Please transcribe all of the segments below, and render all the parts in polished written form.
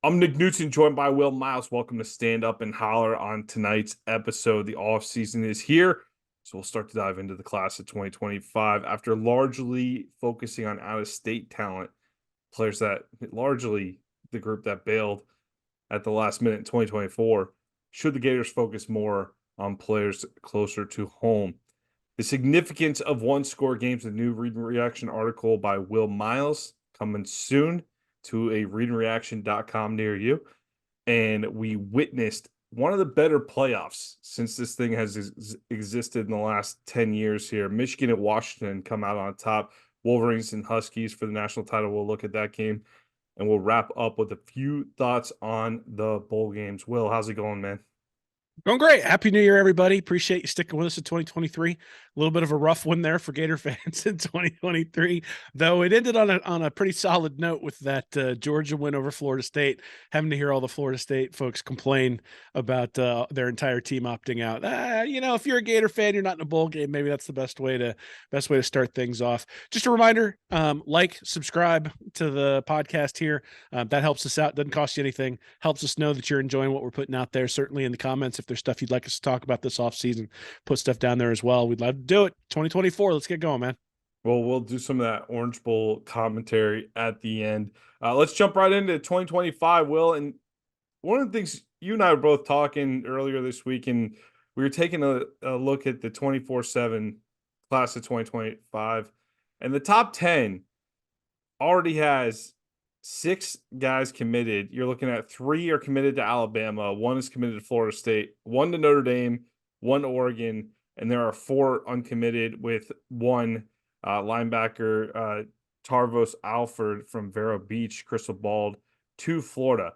I'm Nick Knudsen, joined by Will Miles. Welcome to Stand Up and Holler on tonight's episode. The off season is here, so we'll start to dive into the class of 2025 after largely focusing on out-of-state talent, players that largely the group that bailed at the last minute in 2024. Should the Gators focus more on players closer to home? The significance of one-score games, a new read and reaction article by Will Miles coming soon to a readandreaction.com near you. And we witnessed one of the better playoffs since this thing has existed in the last 10 years here. Michigan and Washington come out on top. Wolverines and Huskies for the national title. We'll look at that game. And we'll wrap up with a few thoughts on the bowl games. Will, how's it going, man? Going great. Happy New Year, everybody. Appreciate you sticking with us in 2023. A little bit of a rough one there for Gator fans in 2023, though it ended on a pretty solid note with that Georgia win over Florida State. Having to hear all the Florida State folks complain about their entire team opting out. If you're a Gator fan, you're not in a bowl game. Maybe that's the best way to start things off. Just a reminder: subscribe to the podcast here. That helps us out. Doesn't cost you anything. Helps us know that you're enjoying what we're putting out there. Certainly in the comments, if there's stuff you'd like us to talk about this offseason, put stuff down there as well. We'd love to do it. 2024. Let's get going, man. Well, we'll do some of that Orange Bowl commentary at the end. Let's jump right into 2025, Will. And one of the things you and I were both talking earlier this week, and we were taking a look at the 24/7 class of 2025, and the top 10 already has 6 guys committed. You're looking at 3 are committed to Alabama, 1 is committed to Florida State, 1 to Notre Dame, 1 to Oregon, and there are 4 uncommitted with 1 linebacker, Tarvos Alford from Vero Beach, Crystal Bald, to Florida.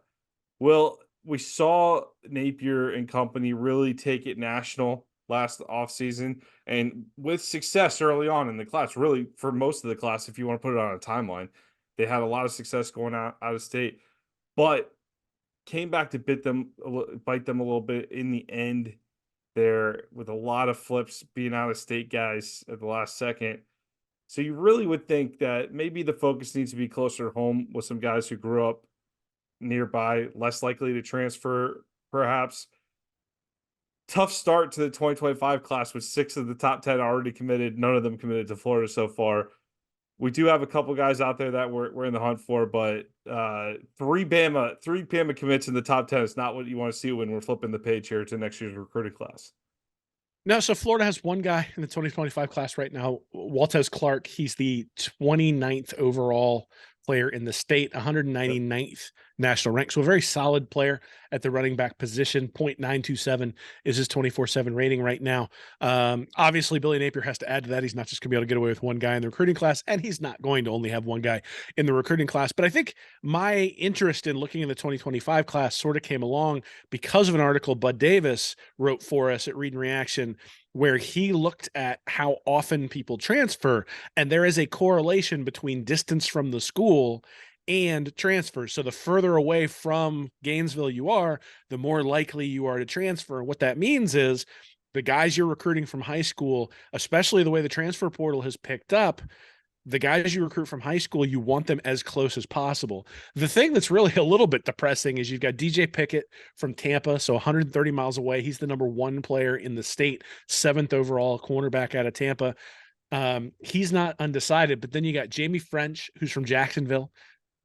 Well, we saw Napier and company really take it national last offseason, and with success early on in the class, really for most of the class, if you want to put it on a timeline, they had a lot of success going out of state, but came back to bite them a little bit in the end there with a lot of flips being out of state guys at the last second. So you really would think that maybe the focus needs to be closer to home with some guys who grew up nearby, less likely to transfer, perhaps. Tough start to the 2025 class with 6 of the top 10 already committed, none of them committed to Florida so far. We do have a couple guys out there that we're in the hunt for, but 3 Bama commits in the top 10 is not what you want to see when we're flipping the page here to next year's recruiting class. No, so Florida has one guy in the 2025 class right now, Waltez Clark. He's the 29th overall player in the state, 199th national rank. So a very solid player at the running back position. 0.927 is his 24/7 rating right now. Obviously, Billy Napier has to add to that. He's not just going to be able to get away with one guy in the recruiting class, and he's not going to only have one guy in the recruiting class. But I think my interest in looking in the 2025 class sort of came along because of an article Bud Davis wrote for us at Read and Reaction, where he looked at how often people transfer, and there is a correlation between distance from the school and transfer. So the further away from Gainesville you are, the more likely you are to transfer. What that means is the guys you're recruiting from high school, especially the way the transfer portal has picked up, the guys you recruit from high school, you want them as close as possible. The thing that's really a little bit depressing is you've got DJ Pickett from Tampa, so 130 miles away. He's the number 1 player in the state, 7th overall cornerback out of Tampa. He's not undecided, but then you got Jamie French, who's from Jacksonville,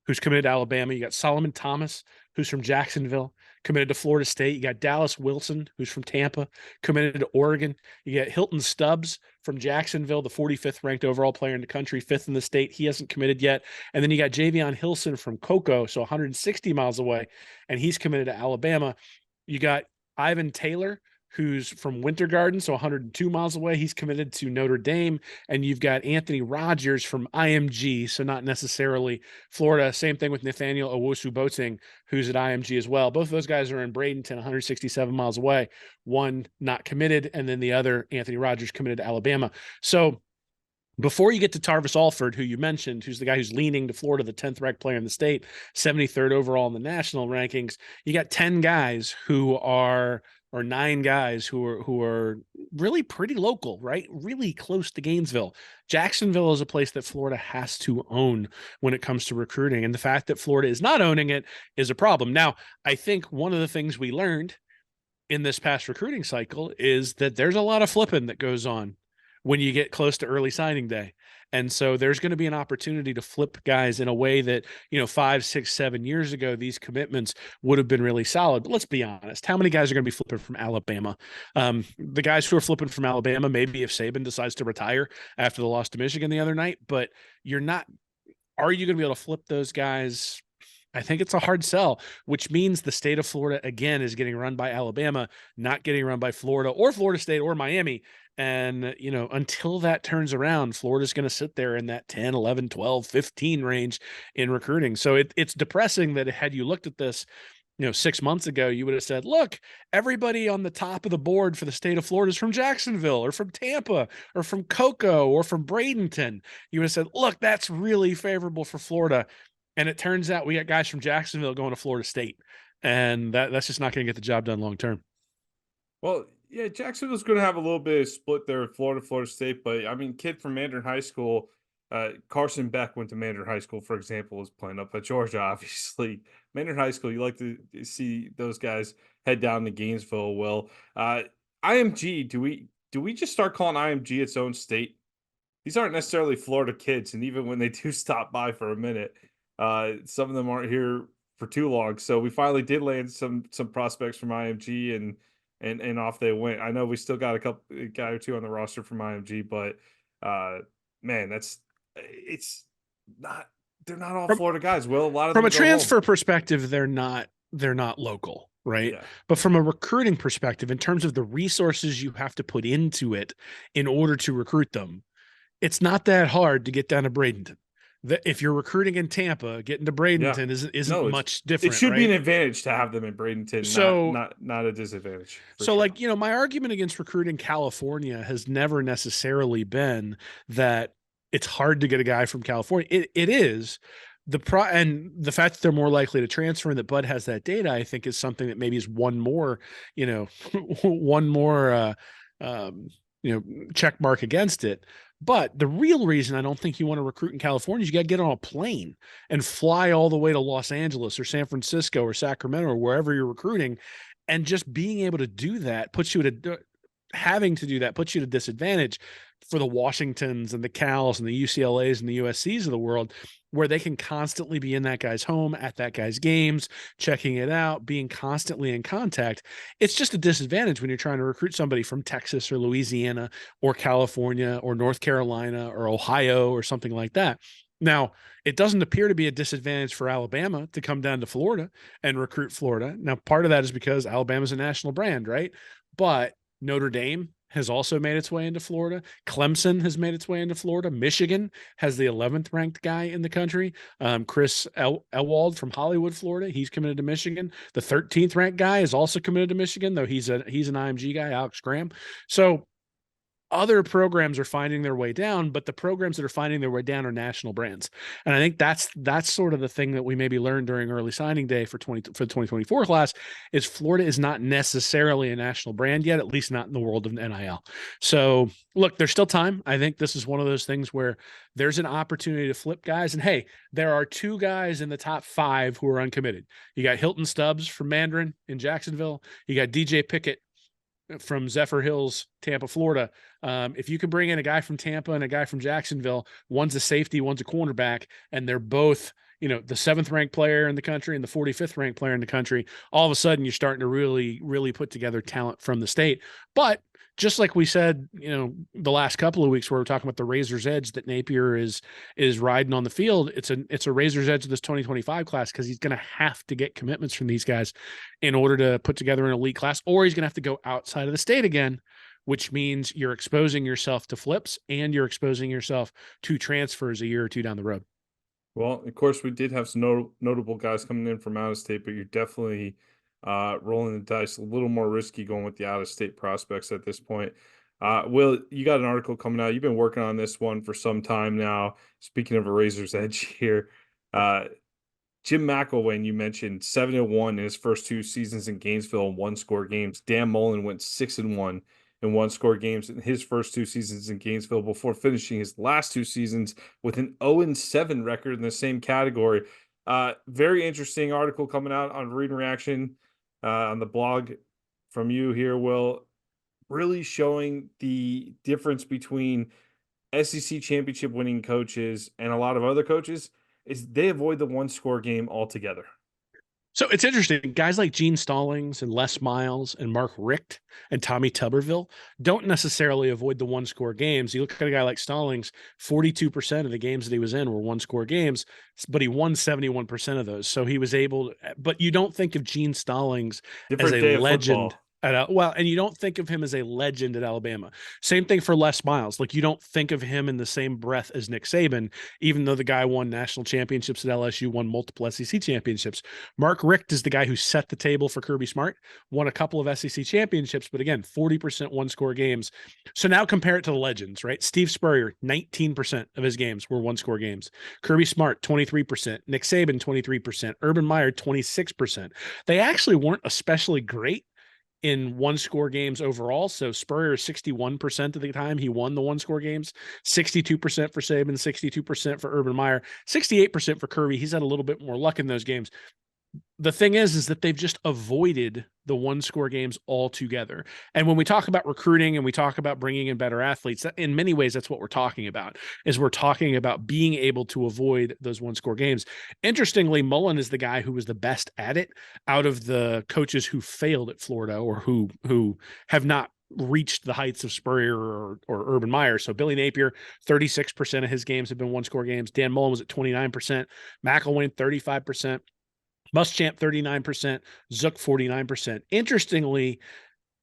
who's committed to Alabama. You got Solomon Thomas, who's from Jacksonville, committed to Florida State. You got Dallas Wilson, who's from Tampa, committed to Oregon. You got Hilton Stubbs from Jacksonville, the 45th ranked overall player in the country, 5th in the state. He hasn't committed yet. And then you got Javion Hilson from Cocoa, so 160 miles away, and he's committed to Alabama. You got Ivan Taylor, who's from Winter Garden, so 102 miles away. He's committed to Notre Dame. And you've got Anthony Rogers from IMG, so not necessarily Florida. Same thing with Nathaniel Owusu-Boateng, who's at IMG as well. Both of those guys are in Bradenton, 167 miles away. One not committed, and then the other, Anthony Rogers, committed to Alabama. So before you get to Tarvis Alford, who you mentioned, who's the guy who's leaning to Florida, the 10th ranked player in the state, 73rd overall in the national rankings, you got 10 guys who are or 9 guys who are really pretty local, right? Really close to Gainesville. Jacksonville is a place that Florida has to own when it comes to recruiting. And the fact that Florida is not owning it is a problem. Now, I think one of the things we learned in this past recruiting cycle is that there's a lot of flipping that goes on when you get close to early signing day. And so there's going to be an opportunity to flip guys in a way that, 5, 6, 7 years ago, these commitments would have been really solid. But let's be honest, how many guys are going to be flipping from Alabama? The guys who are flipping from Alabama, maybe if Saban decides to retire after the loss to Michigan the other night, but you're not, are you going to be able to flip those guys? I think it's a hard sell, which means the state of Florida, again, is getting run by Alabama, not getting run by Florida or Florida State or Miami. And, until that turns around, Florida's going to sit there in that 10, 11, 12, 15 range in recruiting. So it's depressing that had you looked at this, 6 months ago, you would have said, look, everybody on the top of the board for the state of Florida is from Jacksonville or from Tampa or from Cocoa or from Bradenton. You would have said, look, that's really favorable for Florida. And it turns out we got guys from Jacksonville going to Florida State, and that's just not going to get the job done long term. Well, yeah, Jacksonville's going to have a little bit of split there with Florida State, but I mean, kid from Mandarin High School, Carson Beck went to Mandarin High School, for example, is playing up at Georgia. Obviously, Mandarin High School, you like to see those guys head down to Gainesville. Well, IMG, do we just start calling IMG its own state? These aren't necessarily Florida kids, and even when they do stop by for a minute, some of them aren't here for too long. So we finally did land some prospects from IMG, and off they went. I know we still got a guy or two on the roster from IMG, but man, it's not they're not all From, Florida guys. Will a lot of from them a go home? transfer perspective, they're not local, right? Yeah, But from a recruiting perspective, in terms of the resources you have to put into it in order to recruit them, it's not that hard to get down to Bradenton. If you're recruiting in Tampa, getting to yeah. Bradenton isn't No, much it different, should be an right? advantage to have them in Bradenton, not So not not a disadvantage for So, sure. like, my argument against recruiting California has never necessarily been that it's hard to get a guy from California. It is and the fact that they're more likely to transfer and that Bud has that data, I think, is something that maybe is one more, one more, um, check mark against it. But the real reason I don't think you want to recruit in California is you got to get on a plane and fly all the way to Los Angeles or San Francisco or Sacramento or wherever you're recruiting, and just being able to do that puts you at a having to do that puts you at a disadvantage for the Washingtons and the Cals and the UCLAs and the USCs of the world, where they can constantly be in that guy's home, at that guy's games, checking it out, being constantly in contact. It's just a disadvantage when you're trying to recruit somebody from Texas or Louisiana or California or North Carolina or Ohio or something like that. Now, it doesn't appear to be a disadvantage for Alabama to come down to Florida and recruit Florida. Now, part of that is because Alabama's a national brand, right? But Notre Dame has also made its way into Florida. Clemson has made its way into Florida. Michigan has the 11th ranked guy in the country, Chris Elwald from Hollywood, Florida. He's committed to Michigan. The 13th ranked guy is also committed to Michigan, though he's an IMG guy, Alex Graham. So other programs are finding their way down, but the programs that are finding their way down are national brands. And I think that's sort of the thing that we maybe learned during early signing day for the 2024 class is Florida is not necessarily a national brand yet, at least not in the world of NIL. So look, there's still time. I think this is one of those things where there's an opportunity to flip guys. And hey, there are 2 guys in the top 5 who are uncommitted. You got Hilton Stubbs from Mandarin in Jacksonville. You got DJ Pickett from Zephyr Hills, Tampa, Florida. If you can bring in a guy from Tampa and a guy from Jacksonville, one's a safety, one's a cornerback, and they're both, the 7th ranked player in the country and the 45th ranked player in the country, all of a sudden you're starting to really, really put together talent from the state. But just like we said, the last couple of weeks where we're talking about the razor's edge that Napier is riding on the field, it's a razor's edge of this 2025 class because he's going to have to get commitments from these guys in order to put together an elite class, or he's going to have to go outside of the state again, which means you're exposing yourself to flips and you're exposing yourself to transfers a year or 2 down the road. Well, of course, we did have some notable guys coming in from out of state, but you're definitely rolling the dice a little more risky going with the out of state prospects at this point. Will, you got an article coming out. You've been working on this one for some time now. Speaking of a razor's edge here, uh, Jim McElwain, you mentioned 7-1 in his first two seasons in Gainesville in one-score games. Dan Mullen went 6-1 in one-score games in his first two seasons in Gainesville before finishing his last two seasons with an 0-7 record in the same category. Very interesting article coming out on Read and Reaction on the blog from you here, Will, really showing the difference between SEC championship winning coaches and a lot of other coaches is they avoid the one score game altogether. So it's interesting. Guys like Gene Stallings and Les Miles and Mark Richt and Tommy Tuberville don't necessarily avoid the one score games. You look at a guy like Stallings, 42% of the games that he was in were one score games, but he won 71% of those. So he was able, but you don't think of Gene Stallings as Different a day of legend football. and you don't think of him as a legend at Alabama. Same thing for Les Miles. Like, you don't think of him in the same breath as Nick Saban, even though the guy won national championships at LSU, won multiple SEC championships. Mark Richt is the guy who set the table for Kirby Smart, won a couple of SEC championships, but again, 40% one score games. So now compare it to the legends, right? Steve Spurrier, 19% of his games were one score games. Kirby Smart, 23%. Nick Saban, 23%. Urban Meyer, 26%. They actually weren't especially great in one score games overall. So Spurrier, 61% of the time he won the one score games, 62% for Saban, 62% for Urban Meyer, 68% for Kirby. He's had a little bit more luck in those games. The thing is that they've just avoided the one score games altogether. And when we talk about recruiting and we talk about bringing in better athletes, in many ways, that's what we're talking about, is we're talking about being able to avoid those one score games. Interestingly, Mullen is the guy who was the best at it out of the coaches who failed at Florida or who have not reached the heights of Spurrier or Urban Meyer. So Billy Napier, 36% of his games have been one score games. Dan Mullen was at 29%, McElwain, 35%. Muschamp 39%, Zook 49%. Interestingly,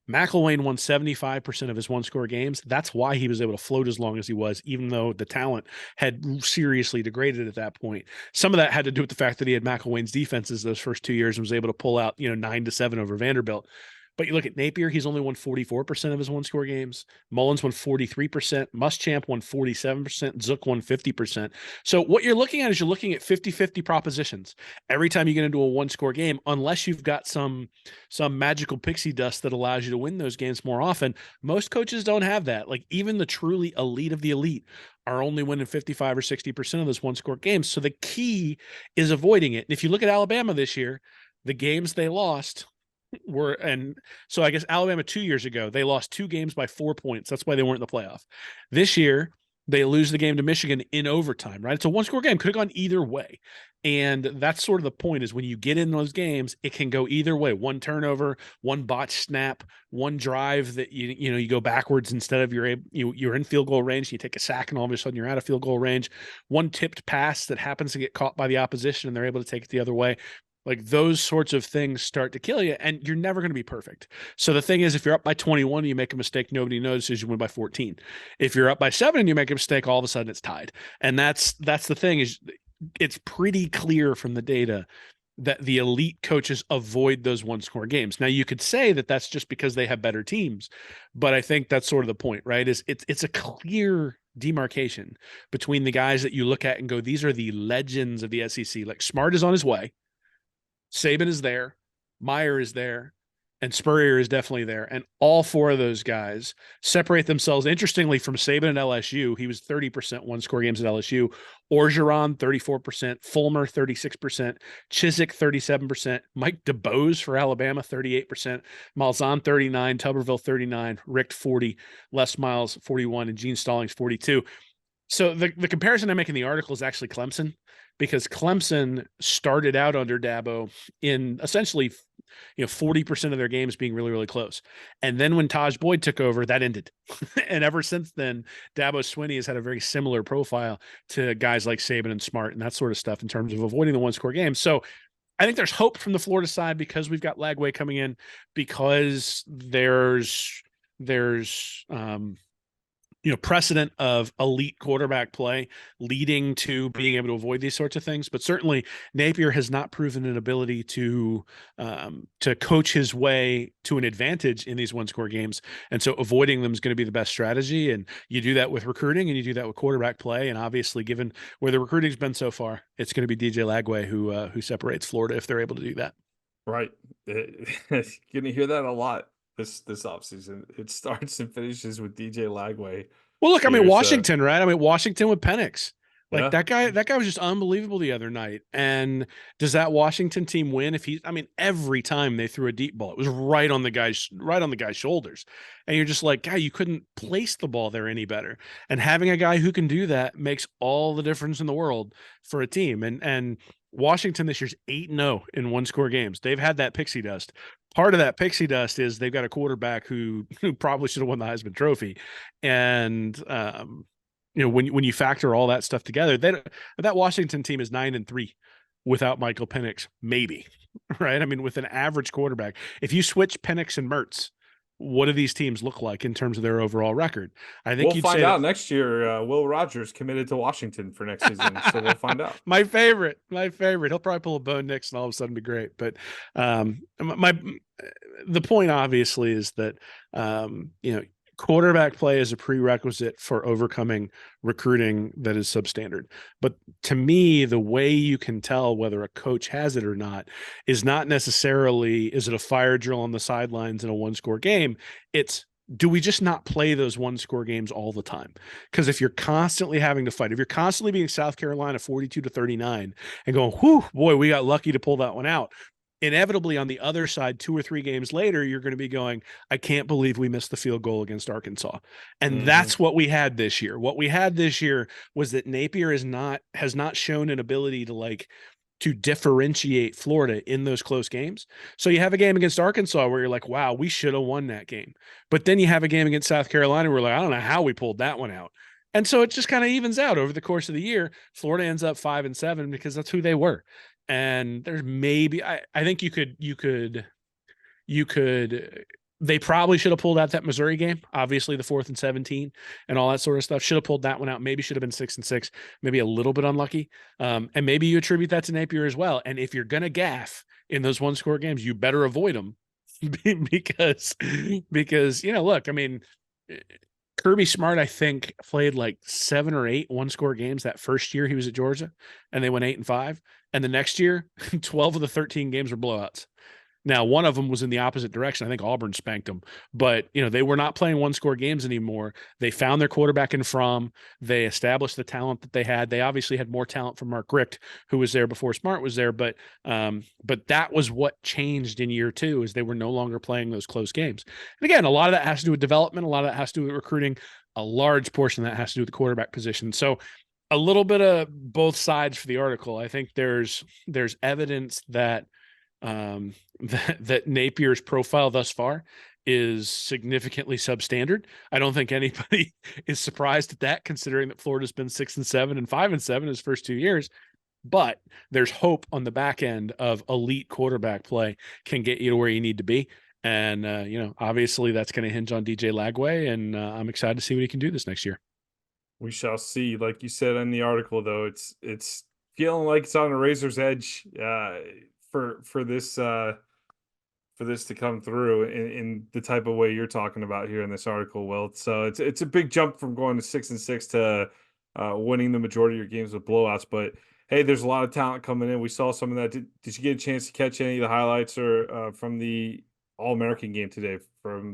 McElwain won 75% of his one-score games. That's why he was able to float as long as he was, even though the talent had seriously degraded at that point. Some of that had to do with the fact that he had McElwain's defenses those first 2 years and was able to pull out, 9-7 over Vanderbilt. But you look at Napier, he's only won 44% of his one-score games. Mullins won 43%. Muschamp won 47%. Zook won 50%. So what you're looking at is you're looking at 50-50 propositions every time you get into a one-score game, unless you've got some magical pixie dust that allows you to win those games more often. Most coaches don't have that. Like, even the truly elite of the elite are only winning 55 or 60% of those one-score games. So the key is avoiding it. And if you look at Alabama this year, the games they lost and so I guess Alabama 2 years ago, they lost 2 games by 4 points. That's why they weren't in the playoff. This year, they lose the game to Michigan in overtime, right? It's a one-score game. Could have gone either way. And that's sort of the point, is when you get in those games, it can go either way. One turnover, one botched snap, one drive that you go backwards instead of you're in field goal range, you take a sack and all of a sudden you're out of field goal range. One tipped pass that happens to get caught by the opposition and they're able to take it the other way. Like, those sorts of things start to kill you, and you're never going to be perfect. So the thing is, if you're up by 21 and you make a mistake, nobody notices, you win by 14. If you're up by 7 and you make a mistake, all of a sudden it's tied. And that's the thing, is it's pretty clear from the data that the elite coaches avoid those one-score games. Now, you could say that that's just because they have better teams, but I think that's sort of the point, right? Is it's a clear demarcation between the guys that you look at and go, these are the legends of the SEC. Like, Smart is on his way. Saban is there, Meyer is there, and Spurrier is definitely there. And all 4 of those guys separate themselves, interestingly, from Saban at LSU. He was 30% one-score games at LSU. Orgeron, 34%. Fulmer, 36%. Chiswick, 37%. Mike DeBose for Alabama, 38%. Malzahn, 39%. Tuberville, 39%. Richt, 40%. Les Miles, 41%. And Gene Stallings, 42%. So the comparison I make in the article is actually Clemson, because Clemson started out under Dabo in essentially 40% of their games being really, really close. And then when Taj Boyd took over, that ended. And ever since then, Dabo Swinney has had a very similar profile to guys like Saban and Smart and that sort of stuff in terms of avoiding the one-score games. So I think there's hope from the Florida side, because we've got Lagway coming in, because there's precedent of elite quarterback play leading to being able to avoid these sorts of things. But certainly Napier has not proven an ability to coach his way to an advantage in these one score games. And so avoiding them is going to be the best strategy. And you do that with recruiting and you do that with quarterback play. And obviously, given where the recruiting's been so far, it's going to be DJ Lagway who separates Florida if they're able to do that. Right. You're gonna hear that a lot this offseason. It starts and finishes with DJ Lagway Well, look, I mean, here. So Washington, right? I mean, Washington with Penix. Like yeah. that guy was just unbelievable the other night. And does that Washington team win if I mean, every time they threw a deep ball, it was right on the guy's shoulders. And you're just like, God, you couldn't place the ball there any better. And having a guy who can do that makes all the difference in the world for a team. And Washington this year's 8-0 in one score games. They've had that pixie dust. Part of that pixie dust is they've got a quarterback who probably should have won the Heisman Trophy. And when you factor all that stuff together, that Washington team is 9-3 without Michael Penix, maybe, right? I mean, with an average quarterback, if you switch Penix and Mertz, what do these teams look like in terms of their overall record? I think We'll you'd find say out that next year. Will Rogers committed to Washington for next season, so we'll find out. my favorite. He'll probably pull a Bo Nix and all of a sudden be great. But the point obviously is that quarterback play is a prerequisite for overcoming recruiting that is substandard. But to me, the way you can tell whether a coach has it or not is not necessarily, is it a fire drill on the sidelines in a one score game? It's, do we just not play those one score games all the time? Because if you're constantly having to fight, if you're constantly being South Carolina 42-39 and going, whew, boy, we got lucky to pull that one out, inevitably on the other side, 2 or 3 games later, you're going to be going, I can't believe we missed the field goal against Arkansas. And that's what we had this year. What we had this year was that Napier has not shown an ability to differentiate Florida in those close games. So you have a game against Arkansas where you're like, wow, we should have won that game. But then you have a game against South Carolina where we're like, I don't know how we pulled that one out. And so it just kind of evens out over the course of the year. Florida ends up 5-7 because that's who they were. And there's maybe, I think they probably should have pulled out that Missouri game. Obviously the 4th and 17 and all that sort of stuff. Should have pulled that one out. Maybe should have been 6-6, maybe a little bit unlucky. And maybe you attribute that to Napier as well. And if you're going to gaff in those one score games, you better avoid them because, look, I mean, Kirby Smart, I think, played like 7 or 8 one score games that first year he was at Georgia, and they went 8-5. And the next year, 12 of the 13 games were blowouts. Now, one of them was in the opposite direction. I think Auburn spanked them, but they were not playing one score games anymore. They found their quarterback in Fromm. They established the talent that they had. They obviously had more talent from Mark Richt, who was there before Smart was there. But that was what changed in year 2, is they were no longer playing those close games. And again, a lot of that has to do with development. A lot of that has to do with recruiting. A large portion of that has to do with the quarterback position. So a little bit of both sides for the article. I think there's evidence that that Napier's profile thus far is significantly substandard. I don't think anybody is surprised at that, considering that Florida's been 6-7 and 5-7 his first 2 years. But there's hope on the back end of elite quarterback play can get you to where you need to be. And, obviously that's going to hinge on DJ Lagway, and I'm excited to see what he can do this next year. We shall see. Like you said in the article, though, it's feeling like it's on a razor's edge for this to come through in the type of way you're talking about here in this article, Will. So it's a big jump from going to 6-6 to winning the majority of your games with blowouts. But hey, there's a lot of talent coming in. We saw some of that. Did you get a chance to catch any of the highlights or from the All-American game today?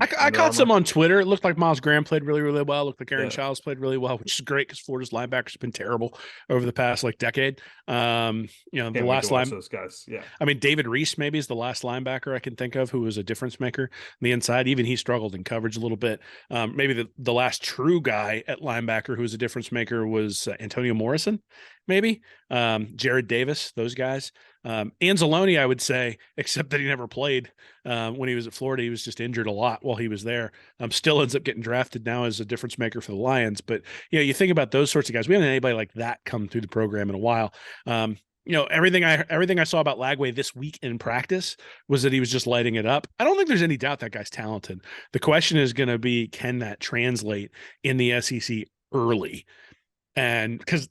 I caught some on Twitter. It looked like Miles Graham played really, really well. It looked like Aaron Yeah. Childs played really well, which is great because Florida's linebackers have been terrible over the past decade. Can't The wait last to watch those guys. Yeah. I mean, David Reese maybe is the last linebacker I can think of who was a difference maker on the inside. Even he struggled in coverage a little bit. Maybe the last true guy at linebacker who was a difference maker was Antonio Morrison, maybe. Jared Davis, those guys. Anzalone, I would say, except that he never played when he was at Florida. He was just injured a lot while he was there. Still ends up getting drafted now as a difference maker for the Lions. But you think about those sorts of guys. We haven't had anybody like that come through the program in a while. everything I saw about Lagway this week in practice was that he was just lighting it up. I don't think there's any doubt that guy's talented. The question is going to be, can that translate in the SEC early? And because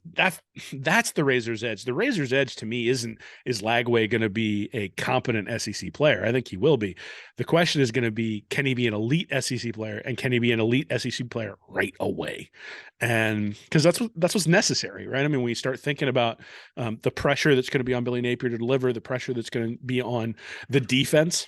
that's the razor's edge. The razor's edge to me is Lagway going to be a competent SEC player? I think he will be. The question is going to be, can he be an elite SEC player, and can he be an elite SEC player right away? And because that's what's necessary, right? I mean, when you start thinking about the pressure that's going to be on Billy Napier to deliver, the pressure that's going to be on the defense,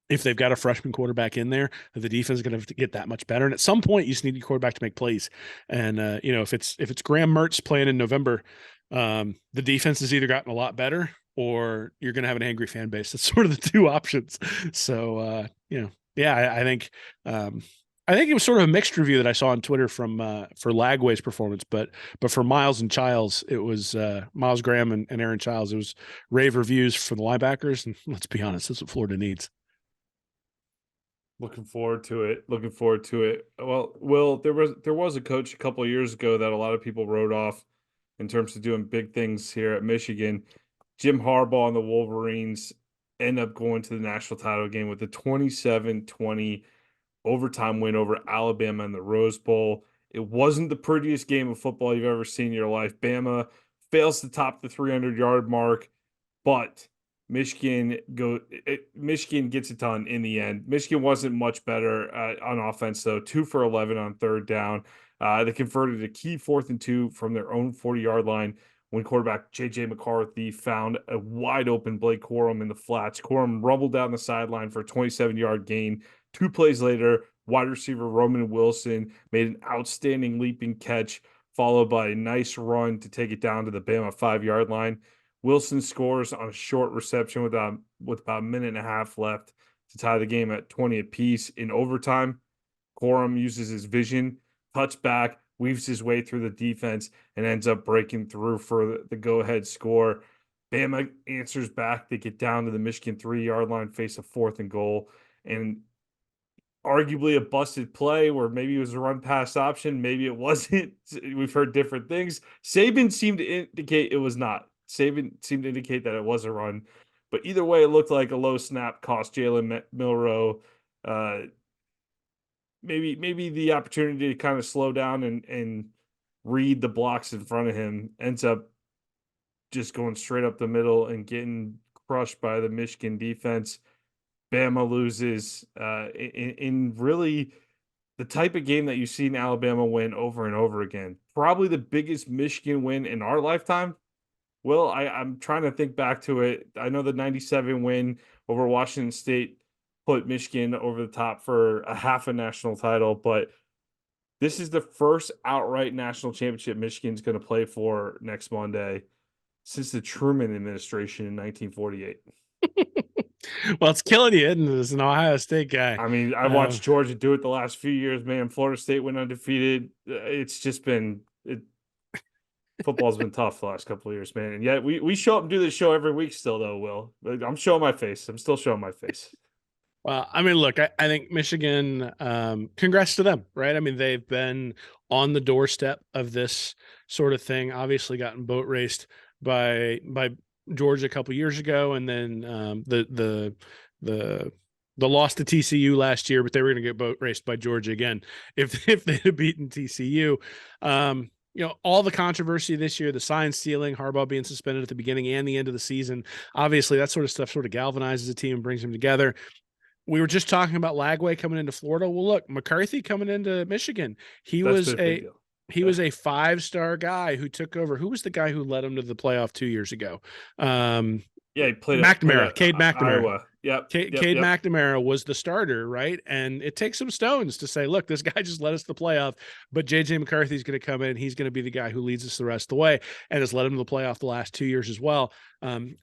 if they've got a freshman quarterback in there, the defense is going to get that much better. And at some point, you just need your quarterback to make plays. And if it's Graham Mertz playing in November, the defense has either gotten a lot better, or you're going to have an angry fan base. That's sort of the two options. So yeah, I think it was sort of a mixed review that I saw on Twitter from for Lagway's performance, but for Miles and Childs, it was Miles Graham and Aaron Childs. It was rave reviews for the linebackers, and let's be honest, that's what Florida needs. Looking forward to it. Looking forward to it. Well, Will, there was a coach a couple of years ago that a lot of people wrote off in terms of doing big things here at Michigan. Jim Harbaugh and the Wolverines end up going to the national title game with a 27-20 overtime win over Alabama in the Rose Bowl. It wasn't the prettiest game of football you've ever seen in your life. Bama fails to top the 300-yard mark, but Michigan gets it done in the end. Michigan wasn't much better on offense, though. 2 for 11 on third down. They converted a key 4th and 2 from their own 40-yard line when quarterback J.J. McCarthy found a wide open Blake Corum in the flats. Corum rumbled down the sideline for a 27-yard gain. 2 plays later, wide receiver Roman Wilson made an outstanding leaping catch, followed by a nice run to take it down to the Bama 5-yard line. Wilson scores on a short reception with about a minute and a half left to tie the game at 20 apiece. In overtime, Corum uses his vision, cuts back, weaves his way through the defense, and ends up breaking through for the go-ahead score. Bama answers back. They get down to the Michigan 3-yard line, face a 4th and goal, and arguably a busted play where maybe it was a run pass option, maybe it wasn't. We've heard different things. Saban seemed to indicate it was not. Saban seemed to indicate that it was a run, but either way, it looked like a low snap cost Jalen Milroe maybe the opportunity to kind of slow down and read the blocks in front of him. Ends up just going straight up the middle and getting crushed by the Michigan defense. Bama loses in really the type of game that you've seen Alabama win over and over again. Probably the biggest Michigan win in our lifetime. Well, I'm trying to think back to it. I know the 97 win over Washington State put Michigan over the top for a half a national title, but this is the first outright national championship Michigan's going to play for next Monday since the Truman administration in 1948. Well, it's killing you, isn't it, as an Ohio State guy? I mean, I've watched Georgia do it the last few years, man. Florida State went undefeated. It's just been football's been tough the last couple of years, man. And yet we show up and do this show every week still, though, Will. I'm showing my face. I'm still showing my face. Well, I mean, look, I think Michigan, congrats to them, right? I mean, they've been on the doorstep of this sort of thing, obviously gotten boat raced by Georgia a couple years ago, and then the loss to TCU last year, but they were going to get boat raced by Georgia again if they had beaten TCU. All the controversy this year, the sign stealing, Harbaugh being suspended at the beginning and the end of the season, obviously that sort of stuff sort of galvanizes the team and brings them together. We were just talking about Lagway coming into Florida. Well, look, McCarthy coming into Michigan. He was a 5-star guy who took over. Who was the guy who led him to the playoff 2 years ago? He played McNamara, Cade McNamara. Iowa. Yep. Cade McNamara was the starter, right? And it takes some stones to say, look, this guy just led us to the playoff, but JJ McCarthy is going to come in. He's going to be the guy who leads us the rest of the way and has led him to the playoff the last 2 years as well.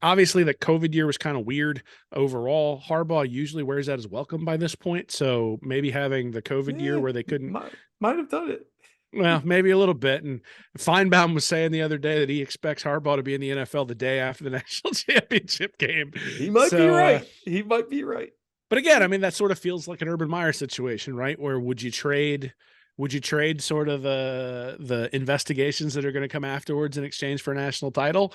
Obviously, the COVID year was kind of weird overall. Harbaugh usually wears that as welcome by this point. So maybe having the COVID year where they couldn't might have done it. Well, maybe a little bit. And Feinbaum was saying the other day that he expects Harbaugh to be in the NFL the day after the national championship game. He might be right. He might be right. But again, I mean, that sort of feels like an Urban Meyer situation, right? Where would you trade Would you trade sort of the investigations that are going to come afterwards in exchange for a national title?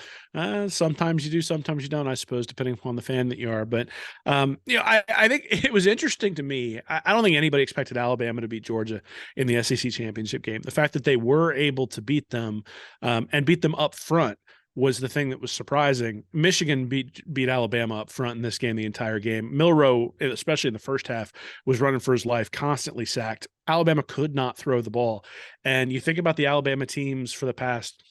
Sometimes you do, sometimes you don't, I suppose, depending upon the fan that you are. But I think it was interesting to me. I don't think anybody expected Alabama to beat Georgia in the SEC championship game. The fact that they were able to beat them and beat them up front was the thing that was surprising. Michigan beat Alabama up front in this game the entire game. Milroe, especially in the first half, was running for his life, constantly sacked. Alabama could not throw the ball. And you think about the Alabama teams for the past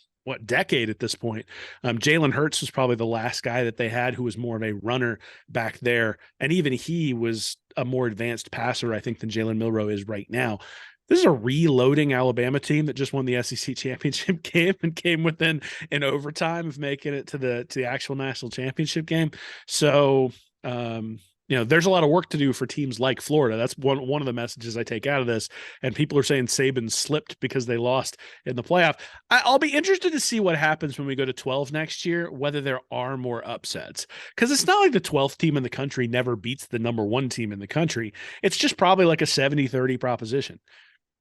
decade at this point. Jalen Hurts was probably the last guy that they had who was more of a runner back there, and even he was a more advanced passer, I think, than Jalen Milroe is right now. This is a reloading Alabama team that just won the SEC championship game and came within an overtime of making it to the actual national championship game. So, there's a lot of work to do for teams like Florida. That's one of the messages I take out of this. And people are saying Saban slipped because they lost in the playoff. I'll be interested to see what happens when we go to 12 next year, whether there are more upsets. Because it's not like the 12th team in the country never beats the number one team in the country. It's just probably like a 70-30 proposition.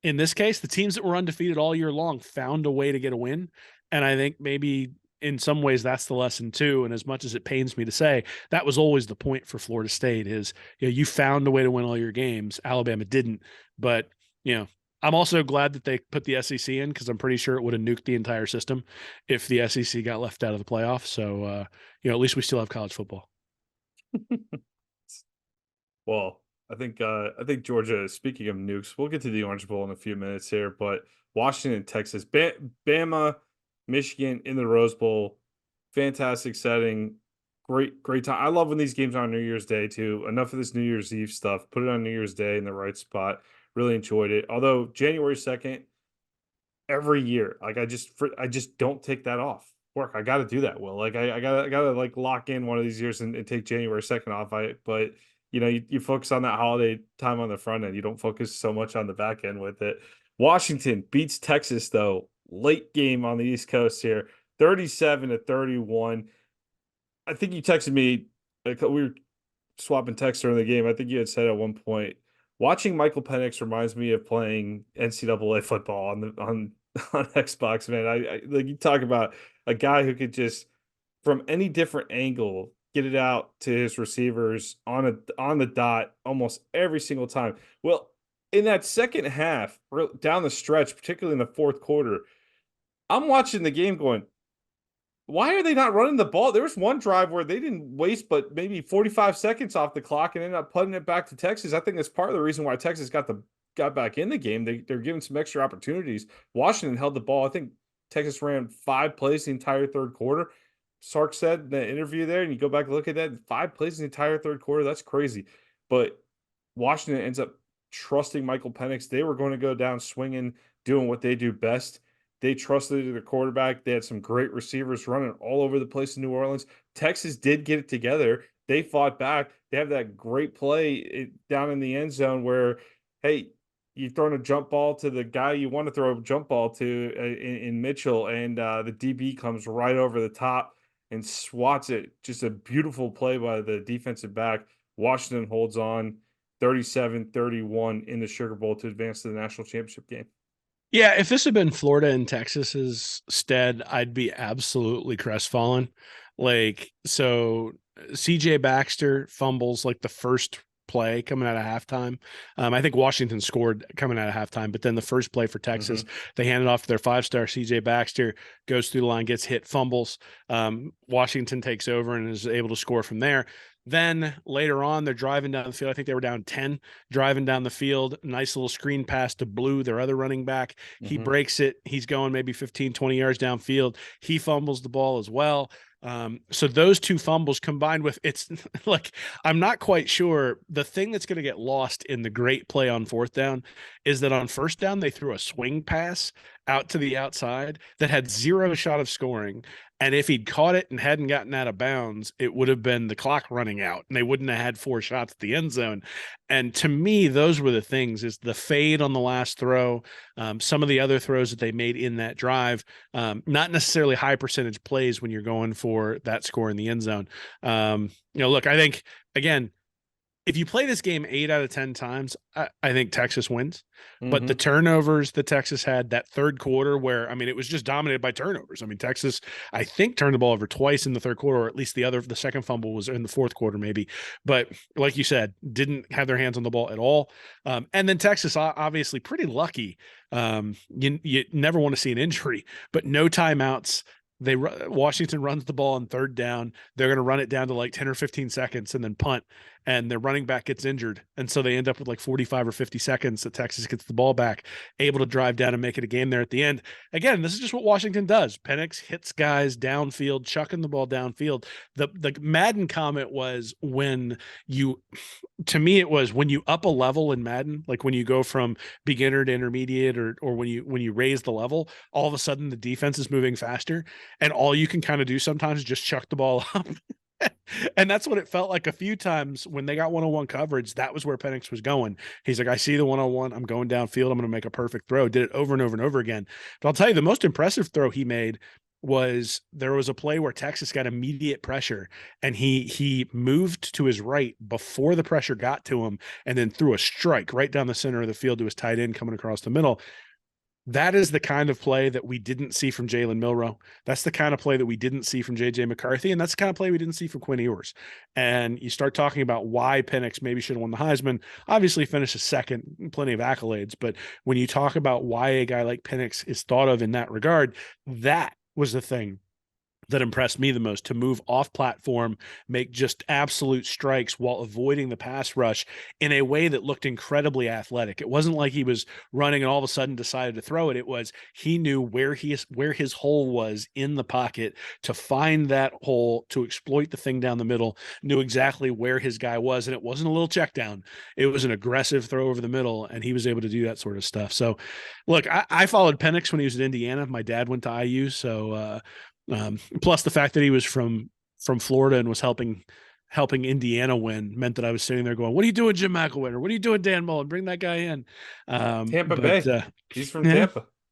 In this case, the teams that were undefeated all year long found a way to get a win. And I think maybe in some ways that's the lesson too. And as much as it pains me to say, that was always the point for Florida State is, you found a way to win all your games. Alabama didn't, but I'm also glad that they put the SEC in because I'm pretty sure it would have nuked the entire system if the SEC got left out of the playoff. So, at least we still have college football. Well, I think Georgia. Speaking of nukes, we'll get to the Orange Bowl in a few minutes here, but Washington, Texas, Bama, Michigan in the Rose Bowl, fantastic setting, great time. I love when these games are on New Year's Day too. Enough of this New Year's Eve stuff. Put it on New Year's Day in the right spot. Really enjoyed it. Although January 2nd, every year, like I just don't take that off work. I got to do that. Will like I gotta like lock in one of these years and take January 2nd off. But you focus on that holiday time on the front end. You don't focus so much on the back end with it. Washington beats Texas though. Late game on the East Coast here, 37-31. I think you texted me. Like, we were swapping texts during the game. I think you had said at one point, watching Michael Penix reminds me of playing NCAA football on on Xbox. Man, I like, you talk about a guy who could just from any different angle get it out to his receivers on the dot almost every single time. Well, in that second half, down the stretch, particularly in the fourth quarter, I'm watching the game going, why are they not running the ball? There was one drive where they didn't waste but maybe 45 seconds off the clock and ended up putting it back to Texas. I think that's part of the reason why Texas got back in the game. They're given some extra opportunities. Washington held the ball. I think Texas ran 5 plays the entire third quarter. Sark said in the interview there, and you go back and look at that, 5 plays in the entire third quarter. That's crazy. But Washington ends up trusting Michael Penix. They were going to go down swinging, doing what they do best. They trusted the quarterback. They had some great receivers running all over the place in New Orleans. Texas did get it together. They fought back. They have that great play down in the end zone where, hey, you've thrown a jump ball to the guy you want to throw a jump ball to in Mitchell, and the DB comes right over the top and swats it. Just a beautiful play by the defensive back. Washington holds on 37-31 in the Sugar Bowl to advance to the national championship game. Yeah, if this had been Florida and Texas's stead, I'd be absolutely crestfallen. Like, so CJ Baxter fumbles like the first play coming out of halftime. I think Washington scored coming out of halftime, but then the first play for Texas, they hand it off to their 5-star CJ Baxter, goes through the line, gets hit, fumbles. Washington takes over and is able to score from there. Then later on, they're driving down the field. I think they were down 10, driving down the field. Nice little screen pass to Blue, their other running back. He breaks it. He's going maybe 15, 20 yards downfield. He fumbles the ball as well. So those two fumbles combined with it's like, I'm not quite sure. The thing that's going to get lost in the great play on fourth down is that on first down, they threw a swing pass out to the outside that had zero shot of scoring. And if he'd caught it and hadn't gotten out of bounds, it would have been the clock running out and they wouldn't have had 4 shots at the end zone. And to me, those were the things, is the fade on the last throw, some of the other throws that they made in that drive, not necessarily high percentage plays when you're going for that score in the end zone. Look, I think, again, if you play this game 8 out of 10 times, I think Texas wins. But the Hmm. turnovers that Texas had that third quarter, where I mean, it was just dominated by turnovers. I mean, Texas, I think, turned the ball over twice in the third quarter, or at least the second fumble was in the fourth quarter, maybe. But like you said, didn't have their hands on the ball at all. And then Texas, obviously, pretty lucky. You never want to see an injury, but no timeouts. Washington runs the ball on third down. They're going to run it down to like 10 or 15 seconds and then punt, and their running back gets injured. And so they end up with like 45 or 50 seconds that Texas gets the ball back, able to drive down and make it a game there at the end. Again, this is just what Washington does. Penix hits guys downfield, chucking the ball downfield. The Madden comment was to me, it was when you up a level in Madden, like when you go from beginner to intermediate, or when you raise the level, all of a sudden the defense is moving faster, and all you can kind of do sometimes is just chuck the ball up. And that's what it felt like a few times when they got one-on-one coverage. That was where Penix was going. He's like, I see the one-on-one. I'm going downfield. I'm going to make a perfect throw. Did it over and over and over again. But I'll tell you, the most impressive throw he made was there was a play where Texas got immediate pressure, and he moved to his right before the pressure got to him, and then threw a strike right down the center of the field to his tight end coming across the middle. That is the kind of play that we didn't see from Jalen Milroe. That's the kind of play that we didn't see from JJ McCarthy. And that's the kind of play we didn't see from Quinn Ewers. And you start talking about why Penix maybe should have won the Heisman. Obviously finished second, plenty of accolades. But when you talk about why a guy like Penix is thought of in that regard, that was the thing that impressed me the most, to move off platform, make just absolute strikes while avoiding the pass rush in a way that looked incredibly athletic. It wasn't like he was running and all of a sudden decided to throw it. It was, he knew where his hole was in the pocket, to find that hole, to exploit the thing down the middle, knew exactly where his guy was. And it wasn't a little check down. It was an aggressive throw over the middle, and he was able to do that sort of stuff. So look, I followed Penix when he was at Indiana. My dad went to IU. So, plus the fact that he was from Florida and was helping Indiana win meant that I was sitting there going, "What are you doing, Jim McElwain? What are you doing, Dan Mullen? Bring that guy in." Tampa But Bay. He's from yeah,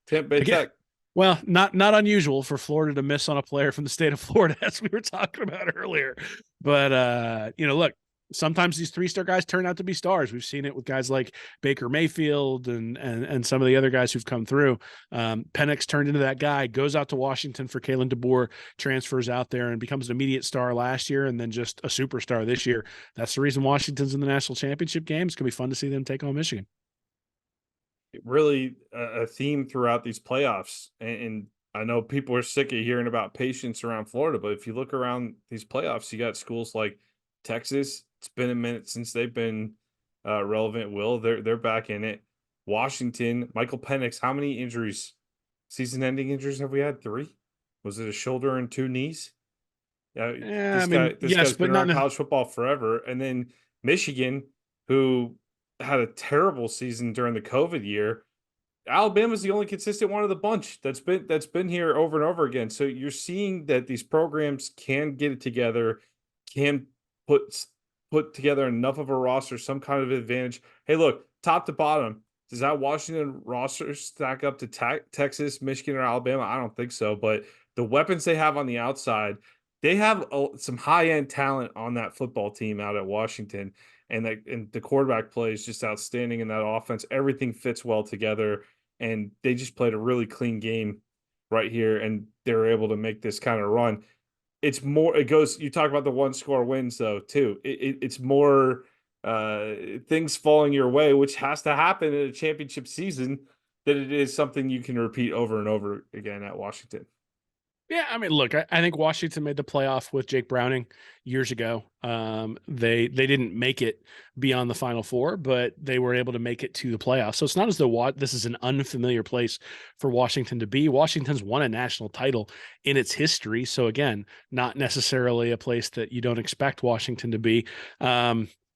Tampa Bay again, Tech. well, not unusual for Florida to miss on a player from the state of Florida, as we were talking about earlier. But look, sometimes these 3-star guys turn out to be stars. We've seen it with guys like Baker Mayfield and some of the other guys who've come through. Penix turned into that guy, goes out to Washington for Kalen DeBoer, transfers out there and becomes an immediate star last year, and then just a superstar this year. That's the reason Washington's in the national championship game. It's going to be fun to see them take on Michigan. Really a theme throughout these playoffs. And I know people are sick of hearing about patience around Florida, but if you look around these playoffs, you got schools like Texas. It's been a minute since they've been relevant. Will they're back in it? Washington, Michael Penix. How many injuries, season-ending injuries, have we had? 3. Was it a shoulder and 2 knees? Yeah, Yeah, I this mean, yes, guy's but been not. around college football forever. And then Michigan, who had a terrible season during the COVID year. Alabama's the only consistent one of the bunch that's been here over and over again. So you're seeing that these programs can get it together, can put together enough of a roster, some kind of advantage. Hey, look, top to bottom, does that Washington roster stack up to Texas, Michigan, or Alabama? I don't think so. But the weapons they have on the outside, they have some high end talent on that football team out at Washington, and the quarterback play is just outstanding in that offense. Everything fits well together, and they just played a really clean game right here, and they were able to make this kind of run. It's more, it goes, you talk about the one score wins though too. It's more things falling your way, which has to happen in a championship season, that it is something you can repeat over and over again at Washington. Yeah, I mean, look, I think Washington made the playoff with Jake Browning years ago. They didn't make it beyond the Final Four, but they were able to make it to the playoffs. So it's not as though this is an unfamiliar place for Washington to be. Washington's won a national title in its history, so again, not necessarily a place that you don't expect Washington to be.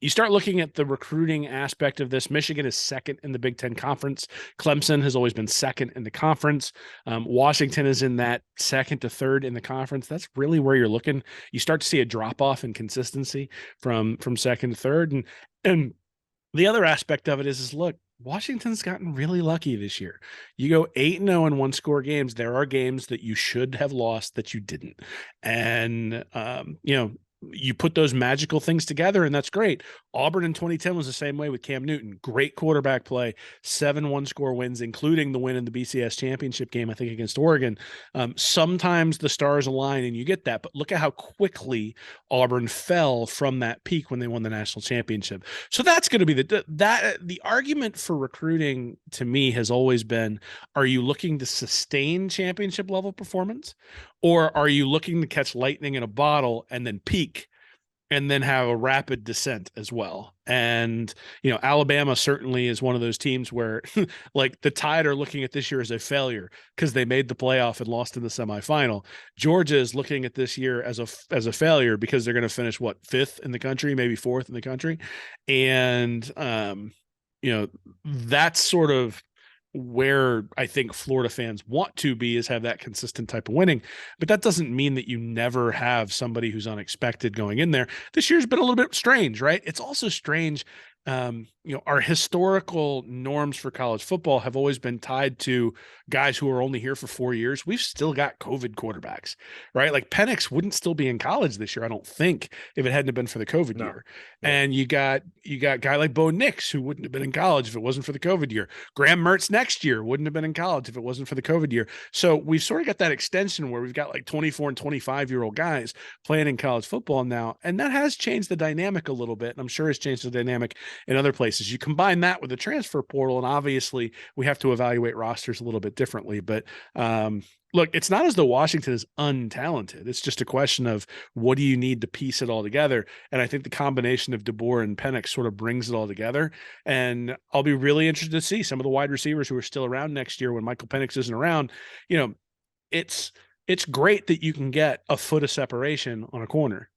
You start looking at the recruiting aspect of this. Michigan is second in the Big Ten Conference. Clemson has always been second in the conference. Washington is in that second to third in the conference. That's really where you're looking. You start to see a drop off in consistency from second to third, and the other aspect of it is look, Washington's gotten really lucky this year. You go 8-0 in one score games. There are games that you should have lost that you didn't, and you put those magical things together, and that's great. Auburn in 2010 was the same way with Cam Newton. Great quarterback play, 7 one-score wins, including the win in the BCS championship game, I think, against Oregon. Sometimes the stars align and you get that, but look at how quickly Auburn fell from that peak when they won the national championship. So that's going to be the argument for recruiting to me has always been, are you looking to sustain championship level performance, or are you looking to catch lightning in a bottle and then peak and then have a rapid descent as well? And, Alabama certainly is one of those teams where like the Tide are looking at this year as a failure because they made the playoff and lost in the semifinal. Georgia is looking at this year as a failure because they're going to finish fifth in the country, maybe fourth in the country. And, that's sort of where I think Florida fans want to be, is have that consistent type of winning. But that doesn't mean that you never have somebody who's unexpected going in there. This year's been a little bit strange, right? It's also strange. Our historical norms for college football have always been tied to guys who are only here for 4 years. We've still got COVID quarterbacks, right? Like Penix wouldn't still be in college this year, I don't think, if it hadn't been for the COVID year. No. And you got a guy like Bo Nix who wouldn't have been in college if it wasn't for the COVID year. Graham Mertz next year wouldn't have been in college if it wasn't for the COVID year. So we've sort of got that extension where we've got like 24 and 25-year-old guys playing in college football now. And that has changed the dynamic a little bit. And I'm sure it's changed the dynamic in other places. You combine that with the transfer portal, and obviously we have to evaluate rosters a little bit differently. But look, it's not as though Washington is untalented. It's just a question of what do you need to piece it all together. And I think the combination of DeBoer and Penix sort of brings it all together. And I'll be really interested to see some of the wide receivers who are still around next year when Michael Penix isn't around. It's great that you can get a foot of separation on a corner,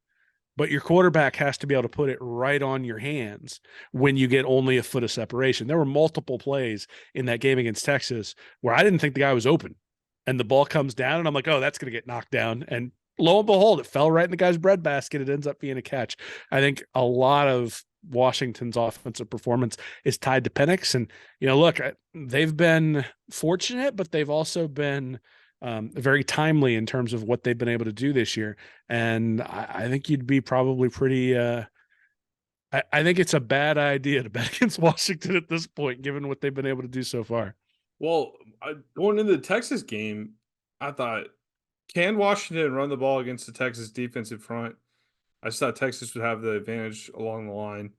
but your quarterback has to be able to put it right on your hands when you get only a foot of separation. There were multiple plays in that game against Texas where I didn't think the guy was open, and the ball comes down and I'm like, oh, that's going to get knocked down. And lo and behold, it fell right in the guy's breadbasket. It ends up being a catch. I think a lot of Washington's offensive performance is tied to Penix. And, look, they've been fortunate, but they've also been very timely in terms of what they've been able to do this year. And I think you'd be probably pretty I think it's a bad idea to bet against Washington at this point, given what they've been able to do so far. Well, going into the Texas game, I thought, can Washington run the ball against the Texas defensive front? I just thought Texas would have the advantage along the line.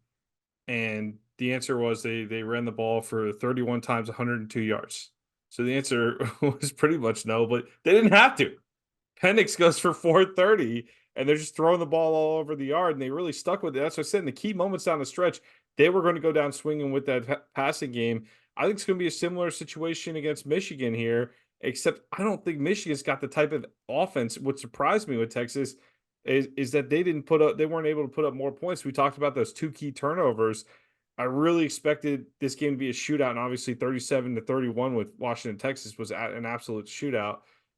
And the answer was they ran the ball for 31 times, 102 yards. So the answer was pretty much no, but they didn't have to. Penix goes for 430, and they're just throwing the ball all over the yard, and they really stuck with it. That's what I said. In the key moments down the stretch, they were going to go down swinging with that passing game. I think it's going to be a similar situation against Michigan here, except I don't think Michigan's got the type of offense. What surprised me with Texas is that they weren't able to put up more points. We talked about those 2 key turnovers. I really expected this game to be a shootout, and obviously 37-31 with Washington, Texas was an absolute shootout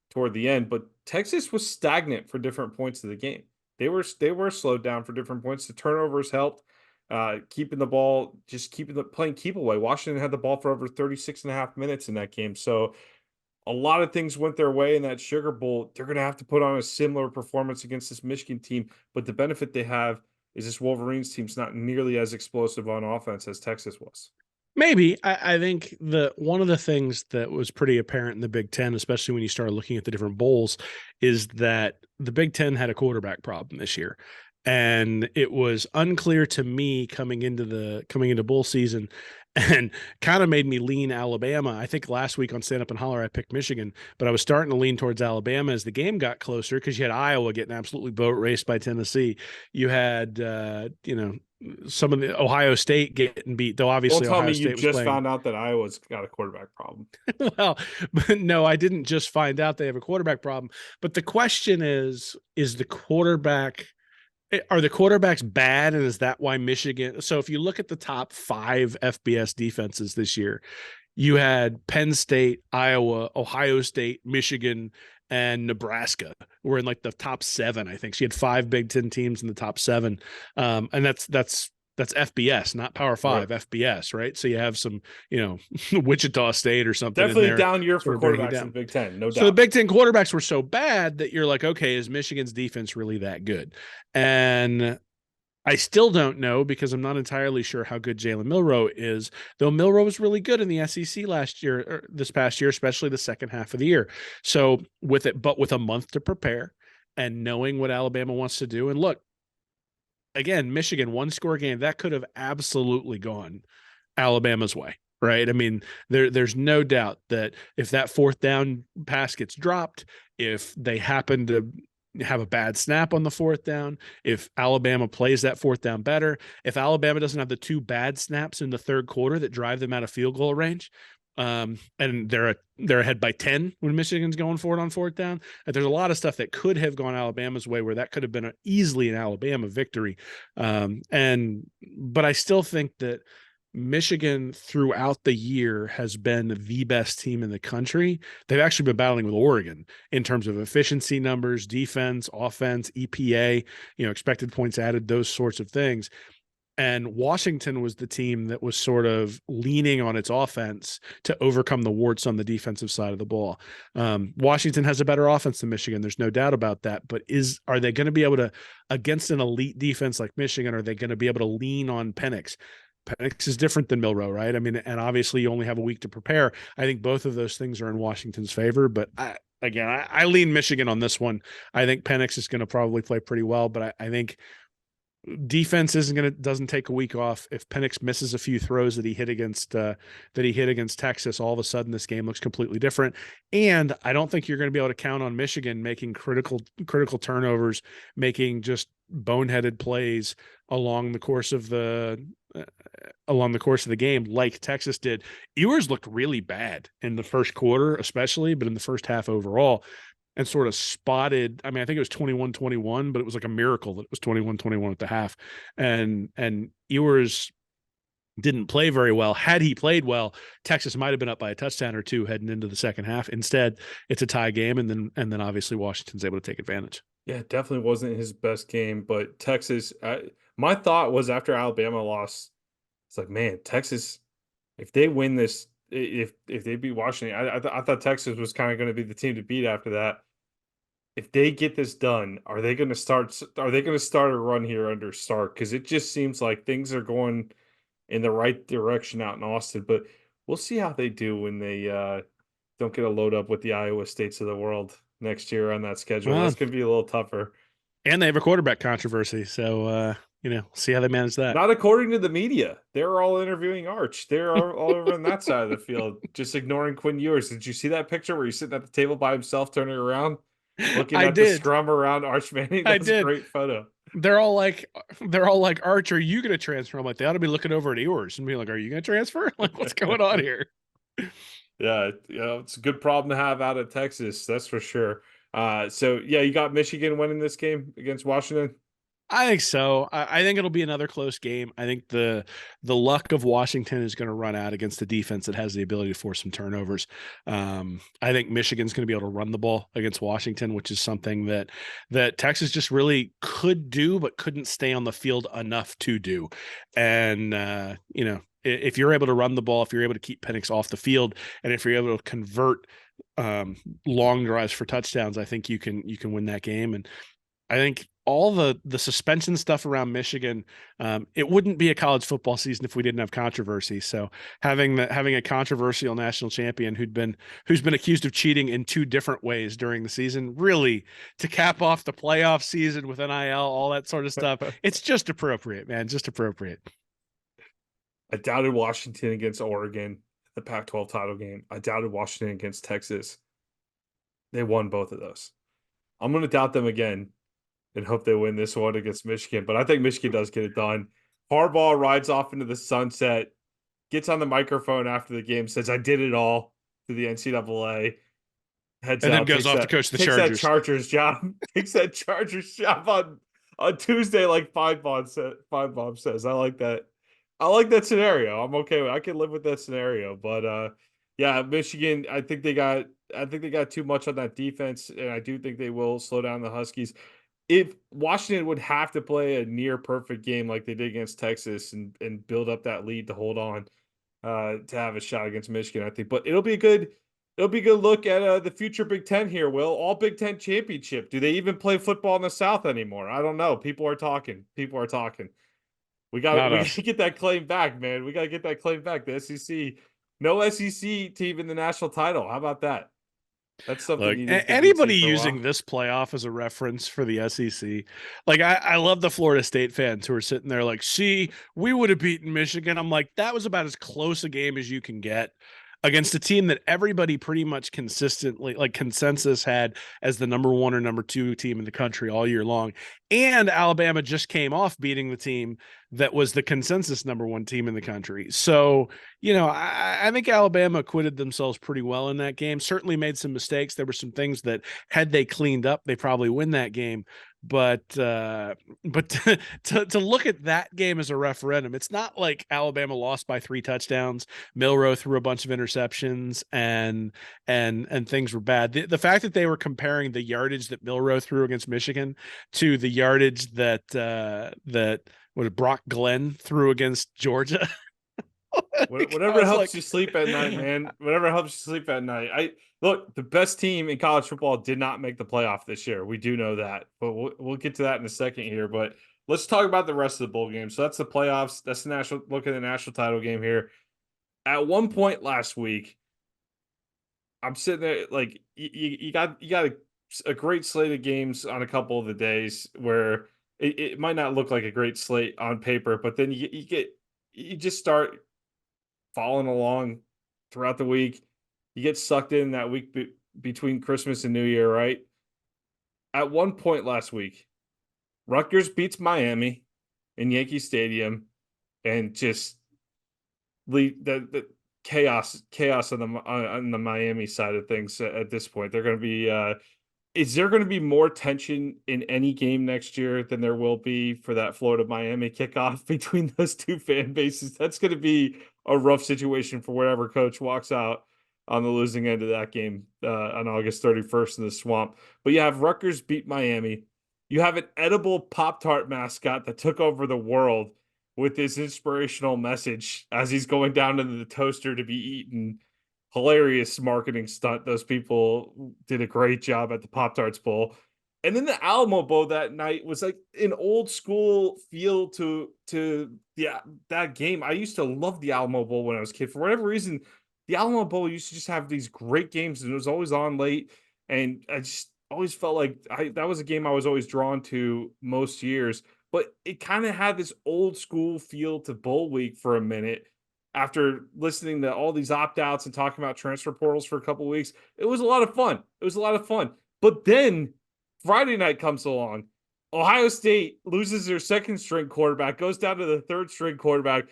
toward the end. But Texas was stagnant for different points of the game. They were slowed down for different points. The turnovers helped, keeping the ball, playing keep away. Washington had the ball for over 36 and a half minutes in that game. So a lot of things went their way in that Sugar Bowl. They're going to have to put on a similar performance against this Michigan team. But the benefit they have is this Wolverines team's not nearly as explosive on offense as Texas was. Maybe. I think one of the things that was pretty apparent in the Big Ten, especially when you started looking at the different bowls, is that the Big Ten had a quarterback problem this year. And it was unclear to me coming into bowl season, and kind of made me lean Alabama. I think last week on Stand Up and Holler, I picked Michigan, but I was starting to lean towards Alabama as the game got closer, because you had Iowa getting absolutely boat raced by Tennessee. You had, some of the Ohio State getting beat, though obviously Don't tell Ohio me State you was just playing. found out that Iowa's got a quarterback problem. Well, but no, I didn't just find out they have a quarterback problem. But the question is the quarterback – are the quarterbacks bad, and is that why Michigan? So if you look at the top 5 FBS defenses this year, you had Penn State, Iowa, Ohio State, Michigan, and Nebraska were in like the top 7, I think. She had 5 Big Ten teams in the top 7. And that's FBS, not Power 5, right. FBS, right? So you have some, Wichita State or something. Definitely in there, a down year for quarterbacks in the Big Ten, no doubt. So the Big Ten quarterbacks were so bad that you're like, okay, is Michigan's defense really that good? And I still don't know because I'm not entirely sure how good Jalen Milroe is, though Milroe was really good in the SEC last year, or this past year, especially the second half of the year. So but with a month to prepare and knowing what Alabama wants to do, and look, again, Michigan one score game that could have absolutely gone Alabama's way, right? I mean, there's no doubt that if that fourth down pass gets dropped, if they happen to have a bad snap on the fourth down, if Alabama plays that fourth down better, if Alabama doesn't have the two bad snaps in the third quarter that drive them out of field goal range, and they're ahead by 10 when Michigan's going for it on fourth down. There's a lot of stuff that could have gone Alabama's way where that could have been easily an Alabama victory. But I still think that Michigan throughout the year has been the best team in the country. They've actually been battling with Oregon in terms of efficiency numbers, defense, offense, EPA, expected points added, those sorts of things. And Washington was the team that was sort of leaning on its offense to overcome the warts on the defensive side of the ball. Washington has a better offense than Michigan. There's no doubt about that. But are they going to be able to, against an elite defense like Michigan, are they going to be able to lean on Penix? Penix is different than Milroe, right? I mean, and obviously you only have a week to prepare. I think both of those things are in Washington's favor. But I lean Michigan on this one. I think Penix is going to probably play pretty well, but I think defense doesn't take a week off. If Penix misses a few throws that he hit against Texas, all of a sudden this game looks completely different. And I don't think you're going to be able to count on Michigan making critical turnovers, making just boneheaded plays along the course of the game like Texas did. Ewers looked really bad in the first quarter, especially, but in the first half overall. And sort of spotted, I mean, I think it was 21-21, but it was like a miracle that it was 21-21 at the half. And Ewers didn't play very well. Had he played well, Texas might have been up by a touchdown or two heading into the second half. Instead, it's a tie game, and then obviously Washington's able to take advantage. Yeah, it definitely wasn't his best game, but Texas, my thought was after Alabama lost, it's like, man, Texas, if they win this, if they beat Washington, I thought Texas was kind of going to be the team to beat after that. If they get this done, are they going to start a run here under Sark? Because it just seems like things are going in the right direction out in Austin, but we'll see how they do when they don't get a load up with the Iowa States of the world next year on that schedule. Well, That's going to be a little tougher. and they have a quarterback controversy, so see how they manage that. Not according to the media. They're all interviewing Arch. They're all over on that side of the field, just ignoring Quinn Ewers. Did you see that picture where he's sitting at the table by himself, turning around, looking I at the did. scrum around Arch Manning? I That's a did. great photo. They're all like, Arch, are you going to transfer? I'm like, they ought to be looking over at Ewers and being like, are you going to transfer? Like, what's going on here? Yeah, it's a good problem to have out of Texas, that's for sure. So yeah, you got Michigan winning this game against Washington. I think so. I think it'll be another close game. I think the luck of Washington is going to run out against the defense that has the ability to force some turnovers. I think Michigan's going to be able to run the ball against Washington, which is something that Texas just really could do, but couldn't stay on the field enough to do. And if you're able to run the ball, if you're able to keep Penix off the field, and if you're able to convert long drives for touchdowns, I think you can win that game. And I think all the suspension stuff around Michigan, it wouldn't be a college football season if we didn't have controversy. So having a controversial national champion who's been accused of cheating in two different ways during the season, really to cap off the playoff season with NIL, all that sort of stuff, it's just appropriate, man, just appropriate. I doubted Washington against Oregon, the Pac-12 title game. I doubted Washington against Texas. They won both of those. I'm going to doubt them again and hope they win this one against Michigan. But I think Michigan does get it done. Harbaugh rides off into the sunset, gets on the microphone after the game, says, I did it all to the NCAA. Heads and out, then goes off to coach the Chargers. Chargers. That Chargers job. Takes that Chargers job on Tuesday, like Five Bomb says. I like that. I like that scenario. I'm okay with. I can live with that scenario. But yeah, Michigan, I think they got too much on that defense, and I do think they will slow down the Huskies. If Washington would have to play a near perfect game like they did against Texas and build up that lead to hold on to have a shot against Michigan, I think. But it'll be a good It'll be a good look at the future Big Ten here, Will. All Big Ten championship. Do they even play football in the South anymore? I don't know. People are talking. People are talking. Not We got us. to get that claim back, man. We got to get that claim back. The SEC, no SEC team in the national title. How about that? That's something Look, you didn't think we'd see anybody for a using while. this playoff as a reference for the SEC, like I love the Florida State fans who are sitting there like, see, we would have beaten Michigan. I'm like, that was about as close a game as you can get against a team that everybody pretty much consistently, like consensus had as the number one or number two team in the country all year long. And Alabama just came off beating the team that was the consensus number one team in the country. So, I think Alabama acquitted themselves pretty well in that game. Certainly made some mistakes. There were some things that had they cleaned up, they probably win that game. But to look at that game as a referendum, it's not like Alabama lost by 3 touchdowns. Milroe threw a bunch of interceptions and things were bad. The fact that they were comparing the yardage that Milroe threw against Michigan to the yardage that what Brock Glenn threw against Georgia. Like, I Whatever was helps like, you sleep at night, man. Whatever helps you sleep at night. I look, the best team in college football did not make the playoff this year. We do know that, but we'll get to that in a second here. But let's talk about the rest of the bowl game. So that's the playoffs. That's the national look at the national title game here. At one point last week, I'm sitting there like you got a great slate of games on a couple of the days where it might not look like a great slate on paper, but then you just start following along throughout the week. You get sucked in that week between Christmas and New Year, right? At one point last week, Rutgers beats Miami in Yankee Stadium and just leave the chaos on the Miami side of things at this point. They're going to be is there going to be more tension in any game next year than there will be for that Florida Miami kickoff between those two fan bases? That's going to be a rough situation for whatever coach walks out on the losing end of that game on August 31st in the swamp. But you have Rutgers beat Miami. You have an edible Pop Tart mascot that took over the world with his inspirational message as he's going down into the toaster to be eaten. Hilarious marketing stunt. Those people did a great job at the Pop Tarts Bowl. And then the Alamo Bowl that night was like an old school feel to that game. I used to love the Alamo Bowl when I was a kid. For whatever reason, the Alamo Bowl used to just have these great games and it was always on late. And I just always felt like that was a game I was always drawn to most years. But it kind of had this old school feel to Bowl Week for a minute after listening to all these opt outs and talking about transfer portals for a couple of weeks. It was a lot of fun. It was a lot of fun. But then Friday night comes along. Ohio State loses their second string quarterback, goes down to the third string quarterback,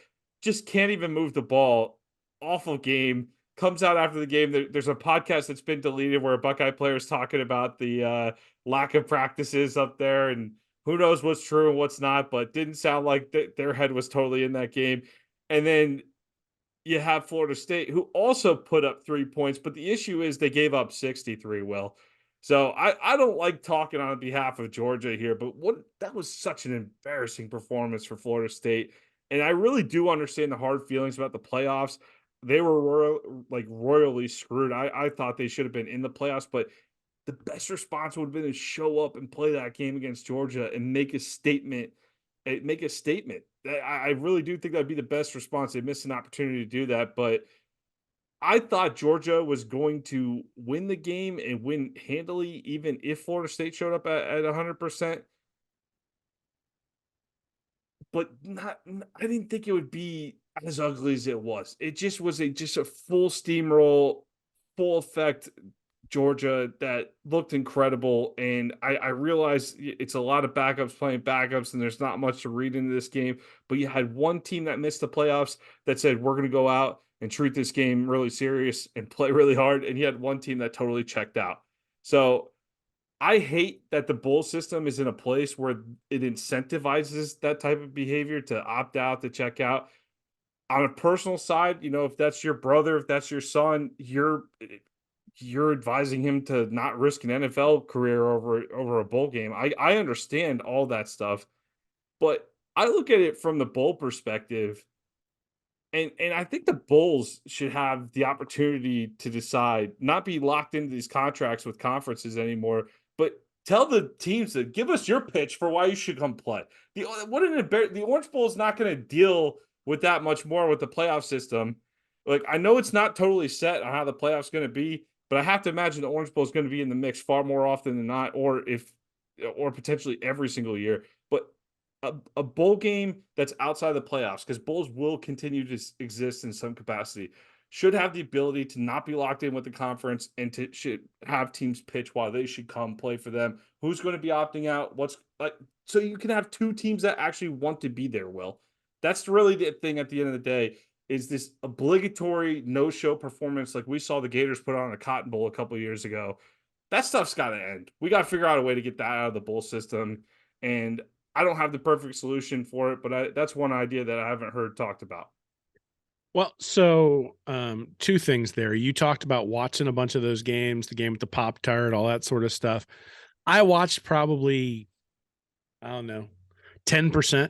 just can't even move the ball. Awful game. Comes out after the game. There's a podcast that's been deleted where a Buckeye player is talking about the lack of practices up there and who knows what's true and what's not, but didn't sound like their head was totally in that game. And then you have Florida State, who also put up 3 points, but the issue is they gave up 63, Will. So I don't like talking on behalf of Georgia here, but that was such an embarrassing performance for Florida State. And I really do understand the hard feelings about the playoffs. They were royally screwed. I thought they should have been in the playoffs, but the best response would have been to show up and play that game against Georgia and make a statement. Make a statement. I really do think that'd be the best response. They missed an opportunity to do that, but I thought Georgia was going to win the game and win handily, even if Florida State showed up at 100%. But not, I didn't think it would be as ugly as it was. It just was just a full steamroll, full effect Georgia that looked incredible. And I realize it's a lot of backups playing backups, and there's not much to read into this game. But you had one team that missed the playoffs that said, we're going to go out and treat this game really serious and play really hard. And you had one team that totally checked out. So I hate that the bowl system is in a place where it incentivizes that type of behavior to opt out, to check out. On a personal side, if that's your brother, if that's your son, you're advising him to not risk an NFL career over a bowl game. I understand all that stuff, but I look at it from the bowl perspective, And I think the Bulls should have the opportunity to decide, not be locked into these contracts with conferences anymore, but tell the teams to give us your pitch for why you should come play. The Orange Bowl is not going to deal with that much more with the playoff system. Like, I know it's not totally set on how the playoffs going to be, but I have to imagine the Orange Bowl is going to be in the mix far more often than not, or potentially every single year. But a bowl game that's outside the playoffs, because bowls will continue to exist in some capacity, should have the ability to not be locked in with the conference and to should have teams pitch why they should come play for them. Who's going to be opting out? What's like so you can have two teams that actually want to be there. Will That's really the thing at the end of the day is this obligatory no-show performance like we saw the Gators put on a Cotton Bowl a couple of years ago. That stuff's got to end. We got to figure out a way to get that out of the bowl system. And I don't have the perfect solution for it, but that's one idea that I haven't heard talked about. Well, so two things there. You talked about watching a bunch of those games, the game with the Pop Tart, all that sort of stuff. I watched probably, I don't know, 10%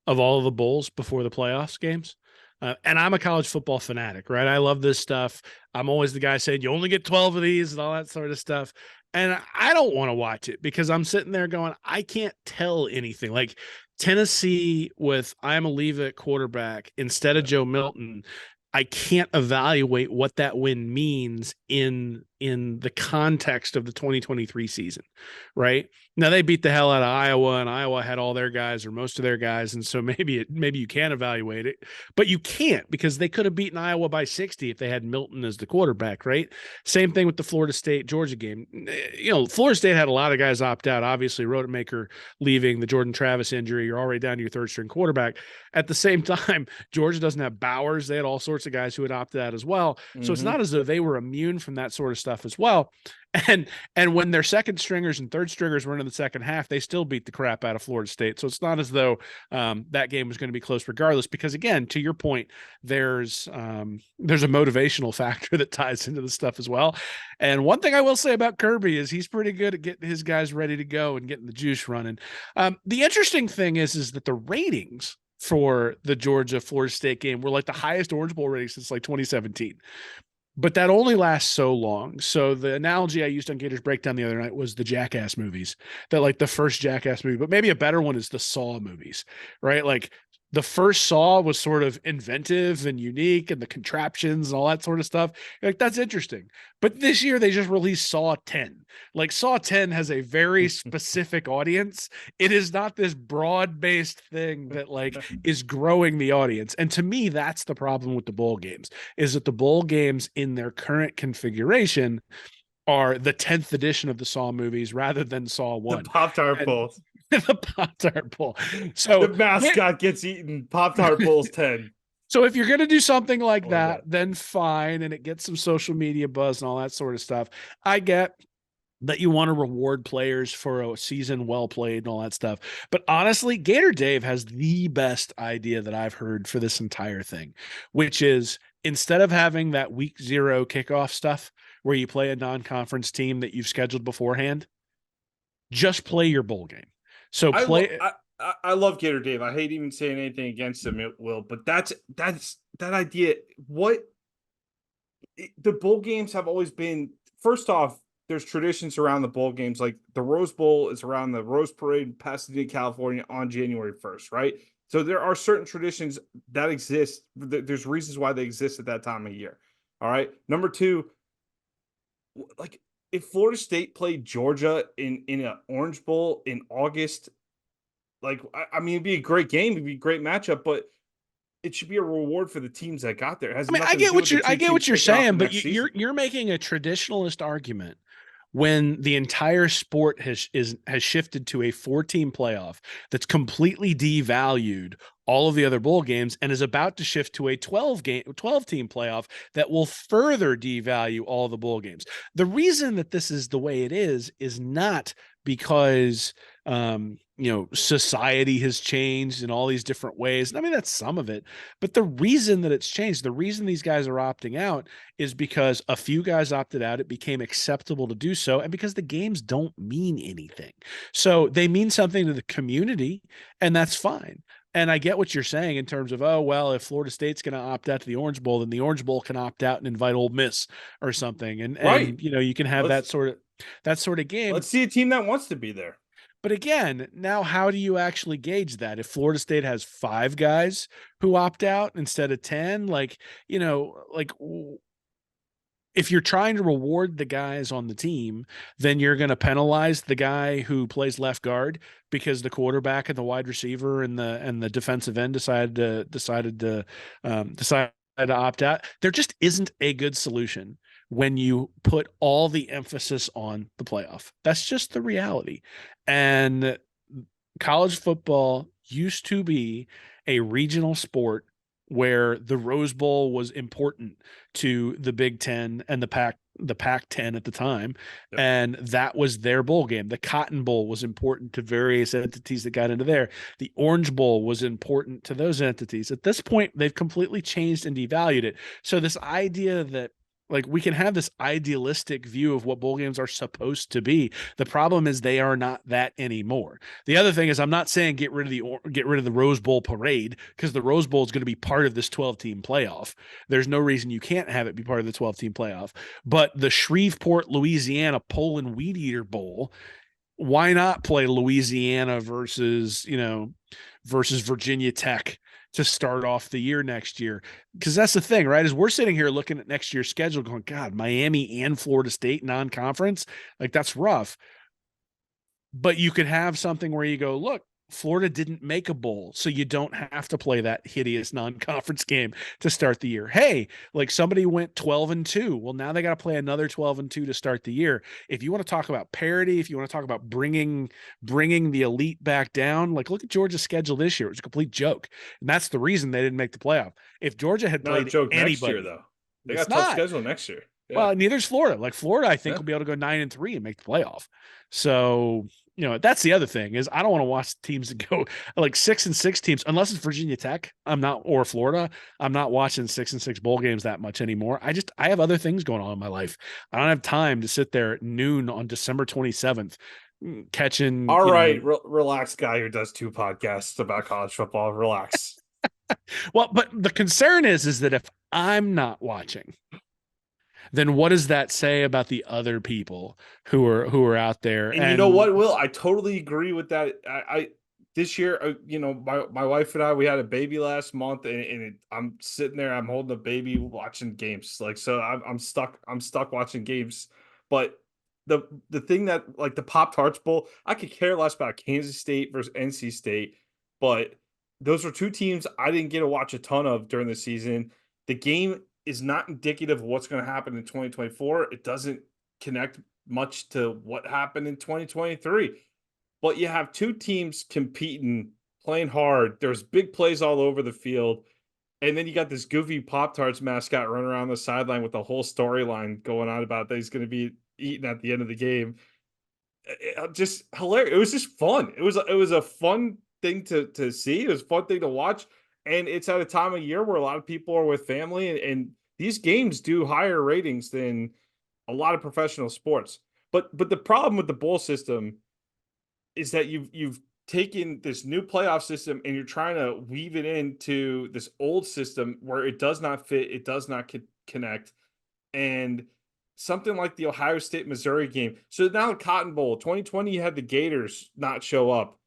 of all of the bowls before the playoffs games. And I'm a college football fanatic, right? I love this stuff. I'm always the guy saying, you only get 12 of these and all that sort of stuff. And I don't want to watch it because I'm sitting there going, I can't tell anything. Like Tennessee with I'm a leave it quarterback instead of Joe Milton. I can't evaluate what that win means in the context of the 2023 season, right? Now they beat the hell out of Iowa, and Iowa had all their guys or most of their guys, and so maybe you can evaluate it, but you can't because they could have beaten Iowa by 60 if they had Milton as the quarterback, right? Same thing with the Florida State Georgia game. Florida State had a lot of guys opt out. Obviously, Rodemaker leaving, the Jordan Travis injury. You're already down to your third string quarterback. At the same time, Georgia doesn't have Bowers. They had all sorts of guys who had opted out as well. So it's not as though they were immune from that sort of stuff as well. And when their second stringers and third stringers were in the second half, they still beat the crap out of Florida State. So it's not as though that game was going to be close regardless, because again, to your point, there's a motivational factor that ties into the stuff as well. And one thing I will say about Kirby is he's pretty good at getting his guys ready to go and getting the juice running. The interesting thing is that the ratings for the Georgia Florida State game were like the highest Orange Bowl rating since like 2017. But that only lasts so long. So the analogy I used on Gators Breakdown the other night was the Jackass movies, that like the first Jackass movie, but maybe a better one is the Saw movies, right? Like the first Saw was sort of inventive and unique and the contraptions and all that sort of stuff. Like that's interesting. But this year they just released Saw 10. Like Saw 10 has a very specific audience. It is not this broad-based thing that like is growing the audience. And to me, that's the problem with the bowl games, is that the bowl games in their current configuration are the 10th edition of the Saw movies rather than Saw 1. The Pop-Tart Bowl. The Pop-Tart Bowl. So the mascot gets eaten. Pop-Tart Bowl's 10. So if you're going to do something like that, then fine. And it gets some social media buzz and all that sort of stuff. I get that you want to reward players for a season well played and all that stuff. But honestly, Gator Dave has the best idea that I've heard for this entire thing, which is instead of having that week 0 kickoff stuff where you play a non-conference team that you've scheduled beforehand, just play your bowl game. So I love Gator Dave. I hate even saying anything against him, Will, but that's that idea. The bowl games have always been, first off, there's traditions around the bowl games. Like the Rose Bowl is around the Rose Parade in Pasadena, California on January 1st, right? So there are certain traditions that exist. There's reasons why they exist at that time of year. All right. Number two, like if Florida State played Georgia in an Orange Bowl in August, like I mean, it'd be a great game, it'd be a great matchup, but it should be a reward for the teams that got there. It has I get what you're saying, but you're making a traditionalist argument when the entire sport has shifted to a 4-team playoff that's completely devalued all of the other bowl games and is about to shift to a 12-team playoff that will further devalue all the bowl games. The reason that this is the way it is not because society has changed in all these different ways. I mean, that's some of it, but the reason that it's changed, the reason these guys are opting out is because a few guys opted out. It became acceptable to do so. And because the games don't mean anything. So they mean something to the community, and that's fine. And I get what you're saying in terms of, oh, well, if Florida State's going to opt out to the Orange Bowl, then the Orange Bowl can opt out and invite Ole Miss or something. Right. And you can have Let's that sort of game. let's see a team that wants to be there. But again, now how do you actually gauge that? If Florida State has 5 guys who opt out instead of 10, if you're trying to reward the guys on the team, then you're going to penalize the guy who plays left guard because the quarterback and the wide receiver and the defensive end decided to opt out. There just isn't a good solution when you put all the emphasis on the playoff. That's just the reality. And college football used to be a regional sport where the Rose Bowl was important to the Big Ten and the Pac-10 at the time, Yep. and that was their bowl game. The Cotton Bowl was important to various entities that got into there. The Orange Bowl was important to those entities. At this point, they've completely changed and devalued it. So this idea that we can have this idealistic view of what bowl games are supposed to be. The problem is they are not that anymore. The other thing is I'm not saying get rid of the Rose Bowl parade, because the Rose Bowl is going to be part of this 12-team playoff. There's no reason you can't have it be part of the 12-team playoff. But the Shreveport, Louisiana Poland Weed Eater Bowl, why not play Louisiana versus Virginia Tech to start off the year next year? Because that's the thing, right? As we're sitting here looking at next year's schedule going, God, Miami and Florida State non-conference, that's rough. But you could have something where you go, look, Florida didn't make a bowl, so you don't have to play that hideous non-conference game to start the year. Hey, somebody went 12-2. Well, now they got to play another 12-2 to start the year. If you want to talk about parity, if you want to talk about bringing the elite back down, look at Georgia's schedule this year. It was a complete joke, and that's the reason they didn't make the playoff. If Georgia had Not a played joke next year anybody, though. They it's got a tough not. schedule next year. Yeah. Well, neither's Florida. Florida, I think Yeah. will be able to go 9-3 and make the playoff. So, that's the other thing is I don't want to watch teams that go 6-6 teams, unless it's Virginia Tech. Or Florida. I'm not watching 6-6 bowl games that much anymore. I have other things going on in my life. I don't have time to sit there at noon on December 27th catching. All right. Relax, guy who does 2 podcasts about college football. Relax. Well, but the concern is that if I'm not watching, then what does that say about the other people who are out there? And you know what, Will? I totally agree with that. I this year, my wife and I, we had a baby last month, and I'm sitting there, I'm holding a baby, watching games. So I'm stuck. I'm stuck watching games. But the thing that the Pop-Tarts Bowl, I could care less about Kansas State versus NC State, but those were 2 teams I didn't get to watch a ton of during the season. The game is not indicative of what's going to happen in 2024. It doesn't connect much to what happened in 2023. But you have 2 teams competing, playing hard. There's big plays all over the field. And then you got this goofy Pop-Tarts mascot running around the sideline with the whole storyline going on about that he's going to be eaten at the end of the game. Just hilarious. It was just fun. It was a fun thing to see. It was a fun thing to watch. And it's at a time of year where a lot of people are with family, and these games do higher ratings than a lot of professional sports. But the problem with the bowl system is that you've taken this new playoff system and you're trying to weave it into this old system where it does not fit, it does not connect. And something like the Ohio State Missouri game. So now the Cotton Bowl 2020, you had the Gators not show up.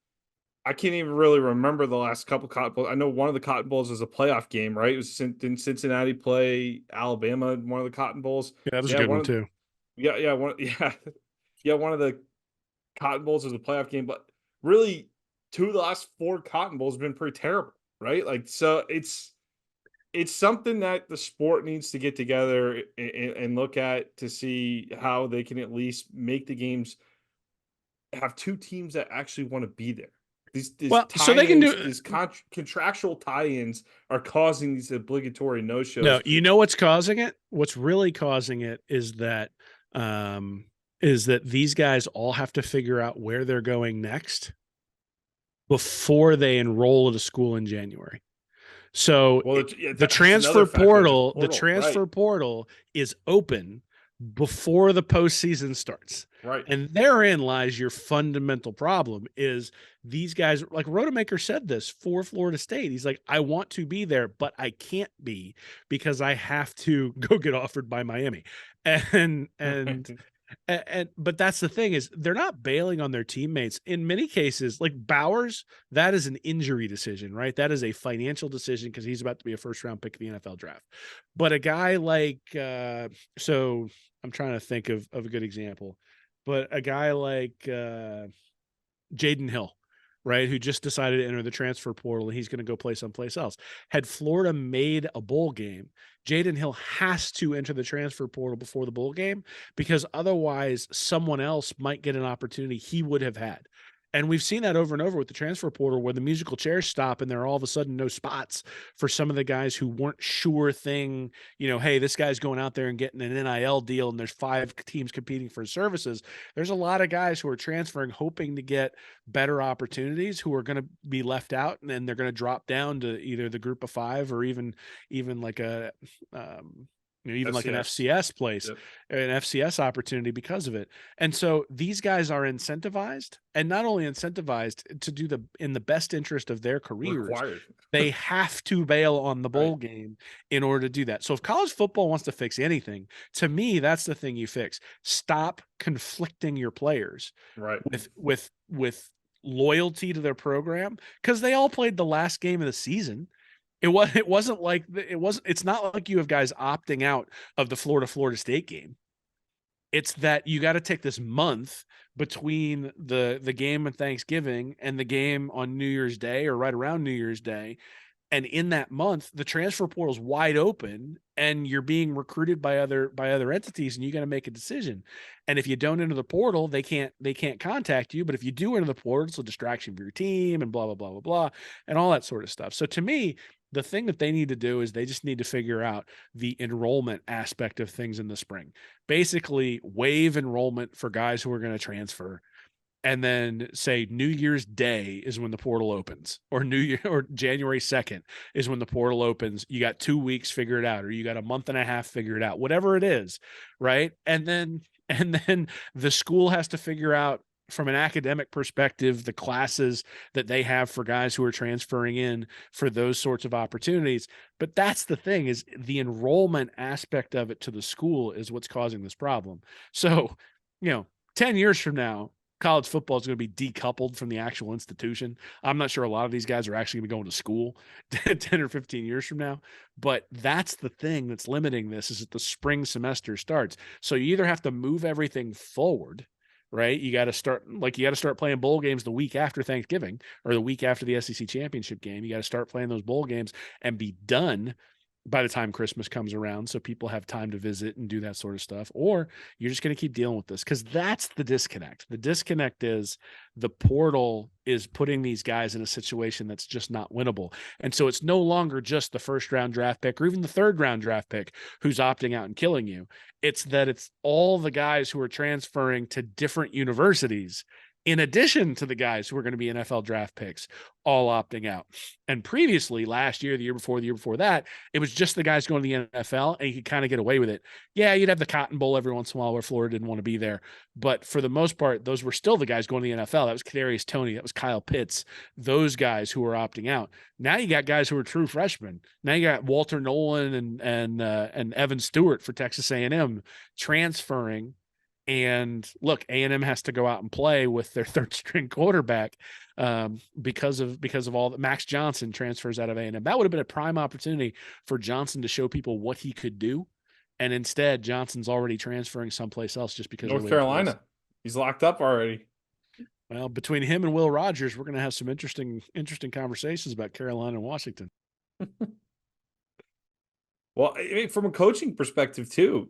I can't even really remember the last couple Cotton Bowls. I know one of the Cotton Bowls was a playoff game, right? It was didn't Cincinnati play Alabama in one of the Cotton Bowls. Yeah, that was a good one too. One of the Cotton Bowls was a playoff game, but really 2 of the last 4 Cotton Bowls have been pretty terrible, right? So it's something that the sport needs to get together and look at to see how they can at least make the games have 2 teams that actually want to be there. So they can do these contractual tie-ins are causing these obligatory no-shows. No, you know what's causing it? What's really causing it is that these guys all have to figure out where they're going next before they enroll at a school in January. So the transfer portal is open before the postseason starts. Right. And therein lies your fundamental problem is these guys, like Rodemaker said this for Florida State. He's like, I want to be there, but I can't be because I have to go get offered by Miami. And but that's the thing is they're not bailing on their teammates in many cases. Like Bowers, that is an injury decision, right? That is a financial decision because he's about to be a first round pick of the NFL draft. But a guy like so I'm trying to think of a good example, but a guy like Jaden Hill, right, who just decided to enter the transfer portal and he's going to go play someplace else. Had Florida made a bowl game, Jaden Hill has to enter the transfer portal before the bowl game because otherwise someone else might get an opportunity he would have had. And we've seen that over and over with the transfer portal where the musical chairs stop and there are all of a sudden no spots for some of the guys who weren't sure thing, hey, this guy's going out there and getting an NIL deal and there's 5 teams competing for his services. There's a lot of guys who are transferring hoping to get better opportunities who are going to be left out and then they're going to drop down to either the group of 5 or even like a even like an FCS place, Yep. an FCS opportunity because of it. And so these guys are incentivized, and not only incentivized to do in the best interest of their careers, Required. they have to bail on the bowl game in order to do that. So if college football wants to fix anything, to me, that's the thing you fix. Stop conflicting your players with loyalty to their program because they all played the last game of the season. It's not like you have guys opting out of the Florida State game. It's that you got to take this month between the game on Thanksgiving and the game on New Year's Day or right around New Year's Day. And in that month, the transfer portal is wide open and you're being recruited by other entities and you got to make a decision. And if you don't enter the portal, they can't contact you. But if you do enter the portal, it's a distraction for your team and blah, blah, blah, blah, blah, and all that sort of stuff. So to me, the thing that they need to do is they just need to figure out the enrollment aspect of things in the spring. Basically, waive enrollment for guys who are going to transfer, and then say New Year's Day is when the portal opens, or January 2nd is when the portal opens. You got 2 weeks, figure it out, or you got a month and a half, figure it out, whatever it is, right? And then the school has to figure out from an academic perspective, the classes that they have for guys who are transferring in for those sorts of opportunities. But that's the thing is the enrollment aspect of it to the school is what's causing this problem. So, 10 years from now, college football is going to be decoupled from the actual institution. I'm not sure a lot of these guys are actually going to be going to school 10 or 15 years from now, but that's the thing that's limiting this is that the spring semester starts. So you either have to move everything forward, right? You got to start playing bowl games the week after Thanksgiving or the week after the SEC championship game. You got to start playing those bowl games and be done by the time Christmas comes around so people have time to visit and do that sort of stuff. Or you're just going to keep dealing with this because that's the disconnect. The disconnect is the portal is putting these guys in a situation that's just not winnable. And so it's no longer just the first round draft pick or even the third round draft pick who's opting out and killing you. It's all the guys who are transferring to different universities in addition to the guys who are going to be NFL draft picks, all opting out. And previously, last year, the year before that, it was just the guys going to the NFL, and you could kind of get away with it. Yeah, you'd have the Cotton Bowl every once in a while where Florida didn't want to be there. But for the most part, those were still the guys going to the NFL. That was Kadarius Toney. That was Kyle Pitts. Those guys who were opting out. Now you got guys who are true freshmen. Now you got Walter Nolan and Evan Stewart for Texas A&M transferring. And look, A&M has to go out and play with their third string quarterback because of all that. Max Johnson transfers out of A&M. That would have been a prime opportunity for Johnson to show people what he could do. And instead, Johnson's already transferring someplace else just because North Carolina. He's locked up already. Well, between him and Will Rogers, we're going to have some interesting conversations about Carolina and Washington. Well, I mean, from a coaching perspective too,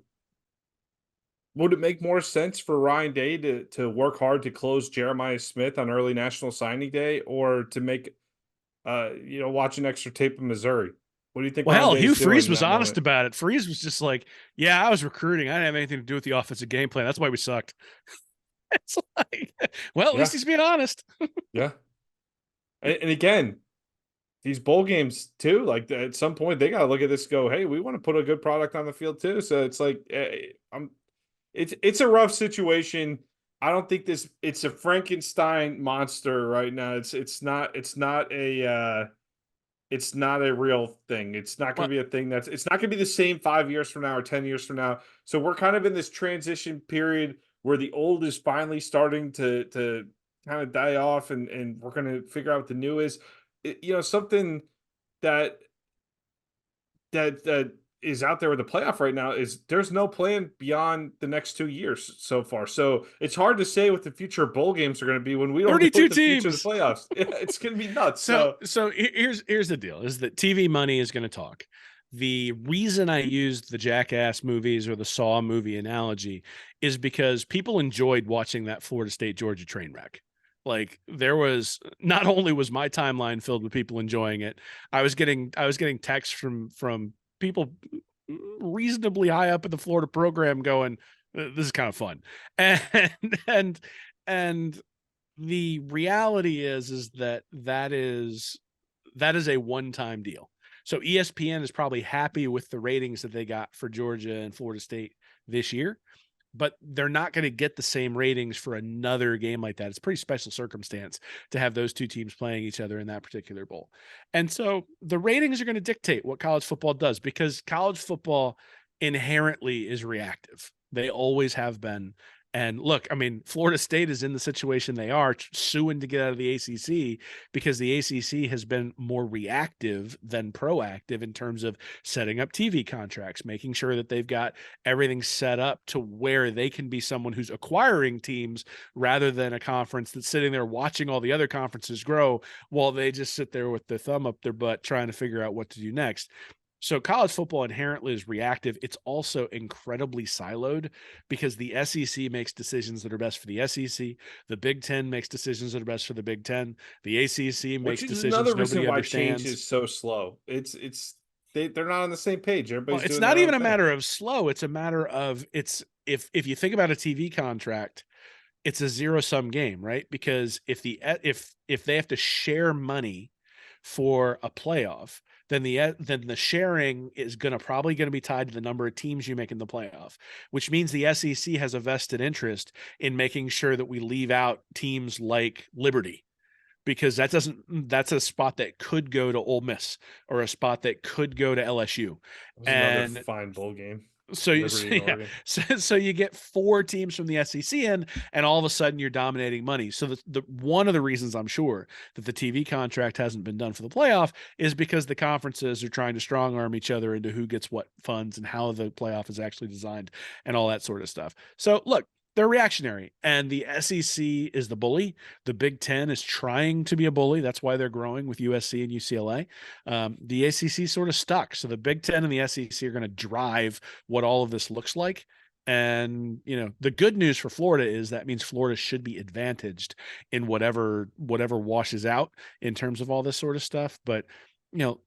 would it make more sense for Ryan Day to work hard to close Jeremiah Smith on early National Signing Day, or to make watch an extra tape of Missouri? What do you think? Well, Ryan hell, Day Hugh is doing Freeze in was that honest moment? about it. Freeze was just like, "Yeah, I was recruiting. I didn't have anything to do with the offensive game plan. That's why we sucked." It's like, well, at least he's being honest. Yeah. And again, these bowl games too, like at some point they got to look at this and go, hey, we want to put a good product on the field too. So it's like, it's a rough situation. I don't think it's a Frankenstein monster right now. It's not a real thing. It's not going Well, to be a thing it's not going to be the same 5 years from now or 10 years from now. So we're kind of in this transition period where the old is finally starting to kind of die off, and we're going to figure out what the new is. Something that that is out there with the playoff right now is there's no plan beyond the next 2 years so far. So it's hard to say what the future bowl games are going to be when we don't know 32 what the future of the teams. playoffs. Yeah, it's going to be nuts. So So so here's the deal: is that TV money is going to talk. The reason I used the Jackass movies or the Saw movie analogy is because people enjoyed watching that Florida State Georgia train wreck. Like, there was, not only was my timeline filled with people enjoying it, I was getting texts from people reasonably high up in the Florida program going, "This is kind of fun," and and and the reality is that is a one-time deal. So ESPN is probably happy with the ratings that they got for Georgia and Florida State this year, but they're not going to get the same ratings for another game like that. It's a pretty special circumstance to have those two teams playing each other in that particular bowl. And so the ratings are going to dictate what college football does, because college football inherently is reactive. They always have been. And look, I mean, Florida State is in the situation they are, suing to get out of the ACC because the ACC has been more reactive than proactive in terms of setting up TV contracts, making sure that they've got everything set up to where they can be someone who's acquiring teams rather than a conference that's sitting there watching all the other conferences grow while they just sit there with their thumb up their butt trying to figure out what to do next. So college football inherently is reactive. It's also incredibly siloed because the SEC makes decisions that are best for the SEC. The Big Ten makes decisions that are best for the Big Ten. The ACC which makes is another decisions reason nobody why change understands. is so slow. They're not on the same page. Well, Everybody's it's doing not their own even a thing. matter of slow. It's a matter of, it's, if you think about a TV contract, it's a zero sum game, right? Because if they have to share money for a playoff, then the sharing is probably going to be tied to the number of teams you make in the playoff, which means the SEC has a vested interest in making sure that we leave out teams like Liberty, because that's a spot that could go to Ole Miss or a spot that could go to LSU. It was another And fine bowl game. so Liberty and yeah, Oregon. so you get four teams from the SEC in, and all of a sudden you're dominating money. So the one of the reasons I'm sure that the TV contract hasn't been done for the playoff is because the conferences are trying to strong arm each other into who gets what funds and how the playoff is actually designed and all that sort of stuff. So look, they're reactionary, and the SEC is the bully. The Big Ten is trying to be a bully. That's why they're growing with USC and UCLA. The ACC sort of stuck. So the Big Ten and the SEC are going to drive what all of this looks like. And the good news for Florida is that means Florida should be advantaged in whatever washes out in terms of all this sort of stuff. But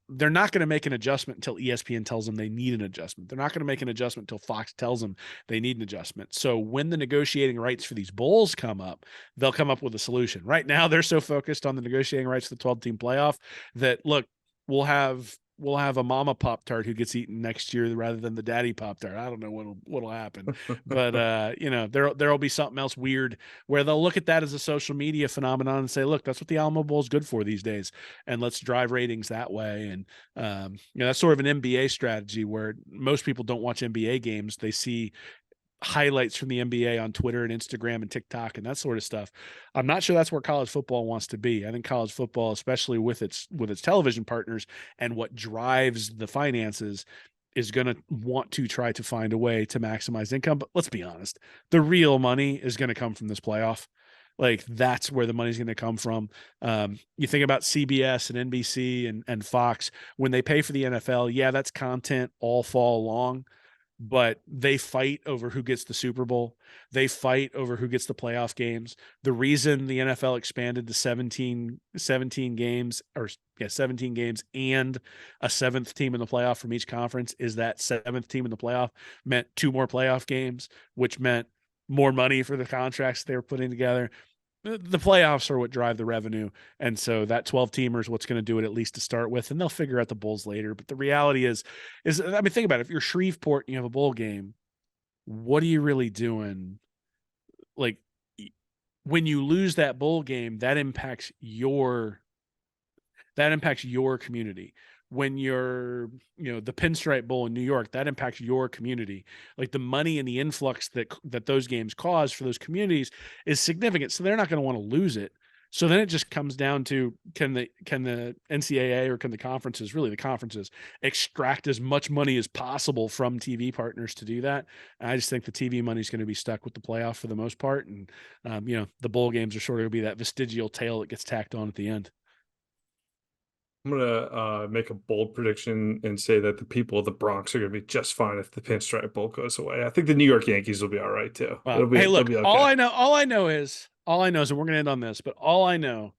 they're not going to make an adjustment until ESPN tells them they need an adjustment. They're not going to make an adjustment until Fox tells them they need an adjustment. So when the negotiating rights for these bowls come up, they'll come up with a solution. Right now, they're so focused on the negotiating rights for the 12-team playoff that, look, we'll have a mama Pop-Tart who gets eaten next year rather than the daddy Pop-Tart. I don't know what'll happen, but there'll be something else weird where they'll look at that as a social media phenomenon and say, look, that's what the Alamo Bowl is good for these days, and let's drive ratings that way. And that's sort of an NBA strategy where most people don't watch NBA games. They see highlights from the NBA on Twitter and Instagram and TikTok and that sort of stuff. I'm not sure that's where college football wants to be. I think college football, especially with its television partners and what drives the finances, is going to want to try to find a way to maximize income. But let's be honest, the real money is going to come from this playoff. Like, that's where the money's going to come from. You think about CBS and NBC and Fox, when they pay for the NFL, yeah, that's content all fall long, but they fight over who gets the Super Bowl. They fight over who gets the playoff games. The reason the NFL expanded to 17 games, 17 games and a seventh team in the playoff from each conference, is that seventh team in the playoff meant two more playoff games, which meant more money for the contracts they were putting together. The playoffs are what drive the revenue. And so that 12-teamer is what's going to do it, at least to start with, and they'll figure out the bowls later. But the reality is, I mean, think about it. If you're Shreveport and you have a bowl game, what are you really doing? Like, when you lose that bowl game, that impacts your community. When you're, the Pinstripe Bowl in New York, that impacts your community. Like, the money and the influx that those games cause for those communities is significant. So they're not going to want to lose it. So then it just comes down to, can the NCAA, or can the conferences extract as much money as possible from TV partners to do that? And I just think the TV money is going to be stuck with the playoff for the most part. And, the bowl games are sort of going to be that vestigial tail that gets tacked on at the end. I'm gonna make a bold prediction and say that the people of the Bronx are gonna be just fine if the Pinstripe Bowl goes away. I think the New York Yankees will be all right too. Well, hey, They'll look, be all okay. I know is, and we're going to end on this, but all I know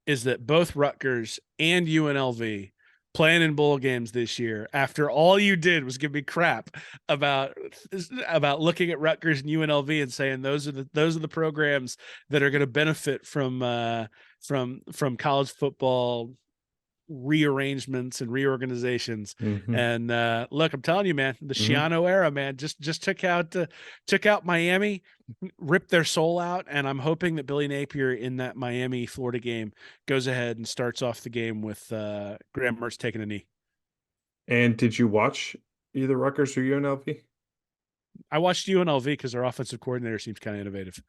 is that both Rutgers and UNLV playing in bowl games this year, after all you did was give me crap about looking at Rutgers and UNLV and saying those are the programs that are going to benefit from college football rearrangements and reorganizations. Mhm. And look, I'm telling you, man, the Mhm. Shiano era, man, just took out Miami, ripped their soul out. And I'm hoping that Billy Napier in that Miami Florida game goes ahead and starts off the game with Graham Mertz taking a knee. And did you watch either Rutgers or UNLV? I watched UNLV because their offensive coordinator seems kind of innovative.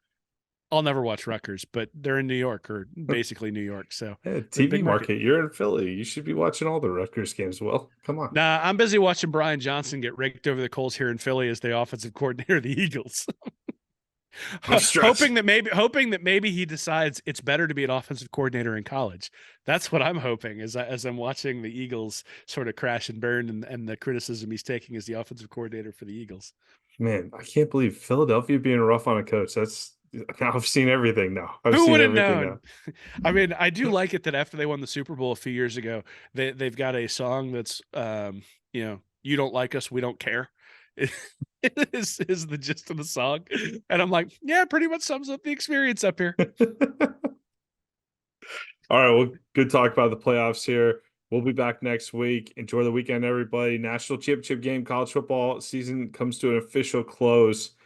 I'll never watch Rutgers, but they're in New York, or basically New York. So Yeah, they're a TV big market. market. You're in Philly. You should be watching all the Rutgers games. Well, come on. Nah, I'm busy watching Brian Johnson get raked over the coals here in Philly as the offensive coordinator of the Eagles. No stress. hoping that maybe he decides it's better to be an offensive coordinator in college. That's what I'm hoping as I'm watching the Eagles sort of crash and burn, and the criticism he's taking as the offensive coordinator for the Eagles. Man, I can't believe Philadelphia being rough on a coach. That's now I've seen everything now. I've Who seen would have everything now. known? I mean, I do like it that after they won the Super Bowl a few years ago, they've got a song that's you don't like us, we don't care. Is the gist of the song. And I'm like, yeah, pretty much sums up the experience up here. All right, well, good talk about the playoffs here. We'll be back next week. Enjoy the weekend, everybody. National championship game, college football season comes to an official close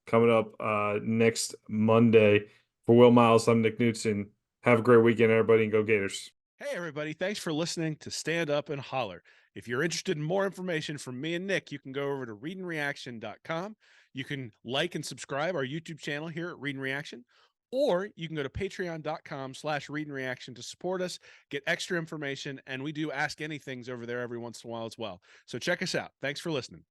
coming up next Monday. For Will Miles, I'm Nick Knudsen. Have a great weekend, everybody, and go Gators. Hey, everybody. Thanks for listening to Stand Up and Holler. If you're interested in more information from me and Nick, you can go over to readandreaction.com. You can like and subscribe our YouTube channel here at Read and Reaction, or you can go to patreon.com/readandreaction to support us, get extra information, and we do Ask Anythings over there every once in a while as well. So check us out. Thanks for listening.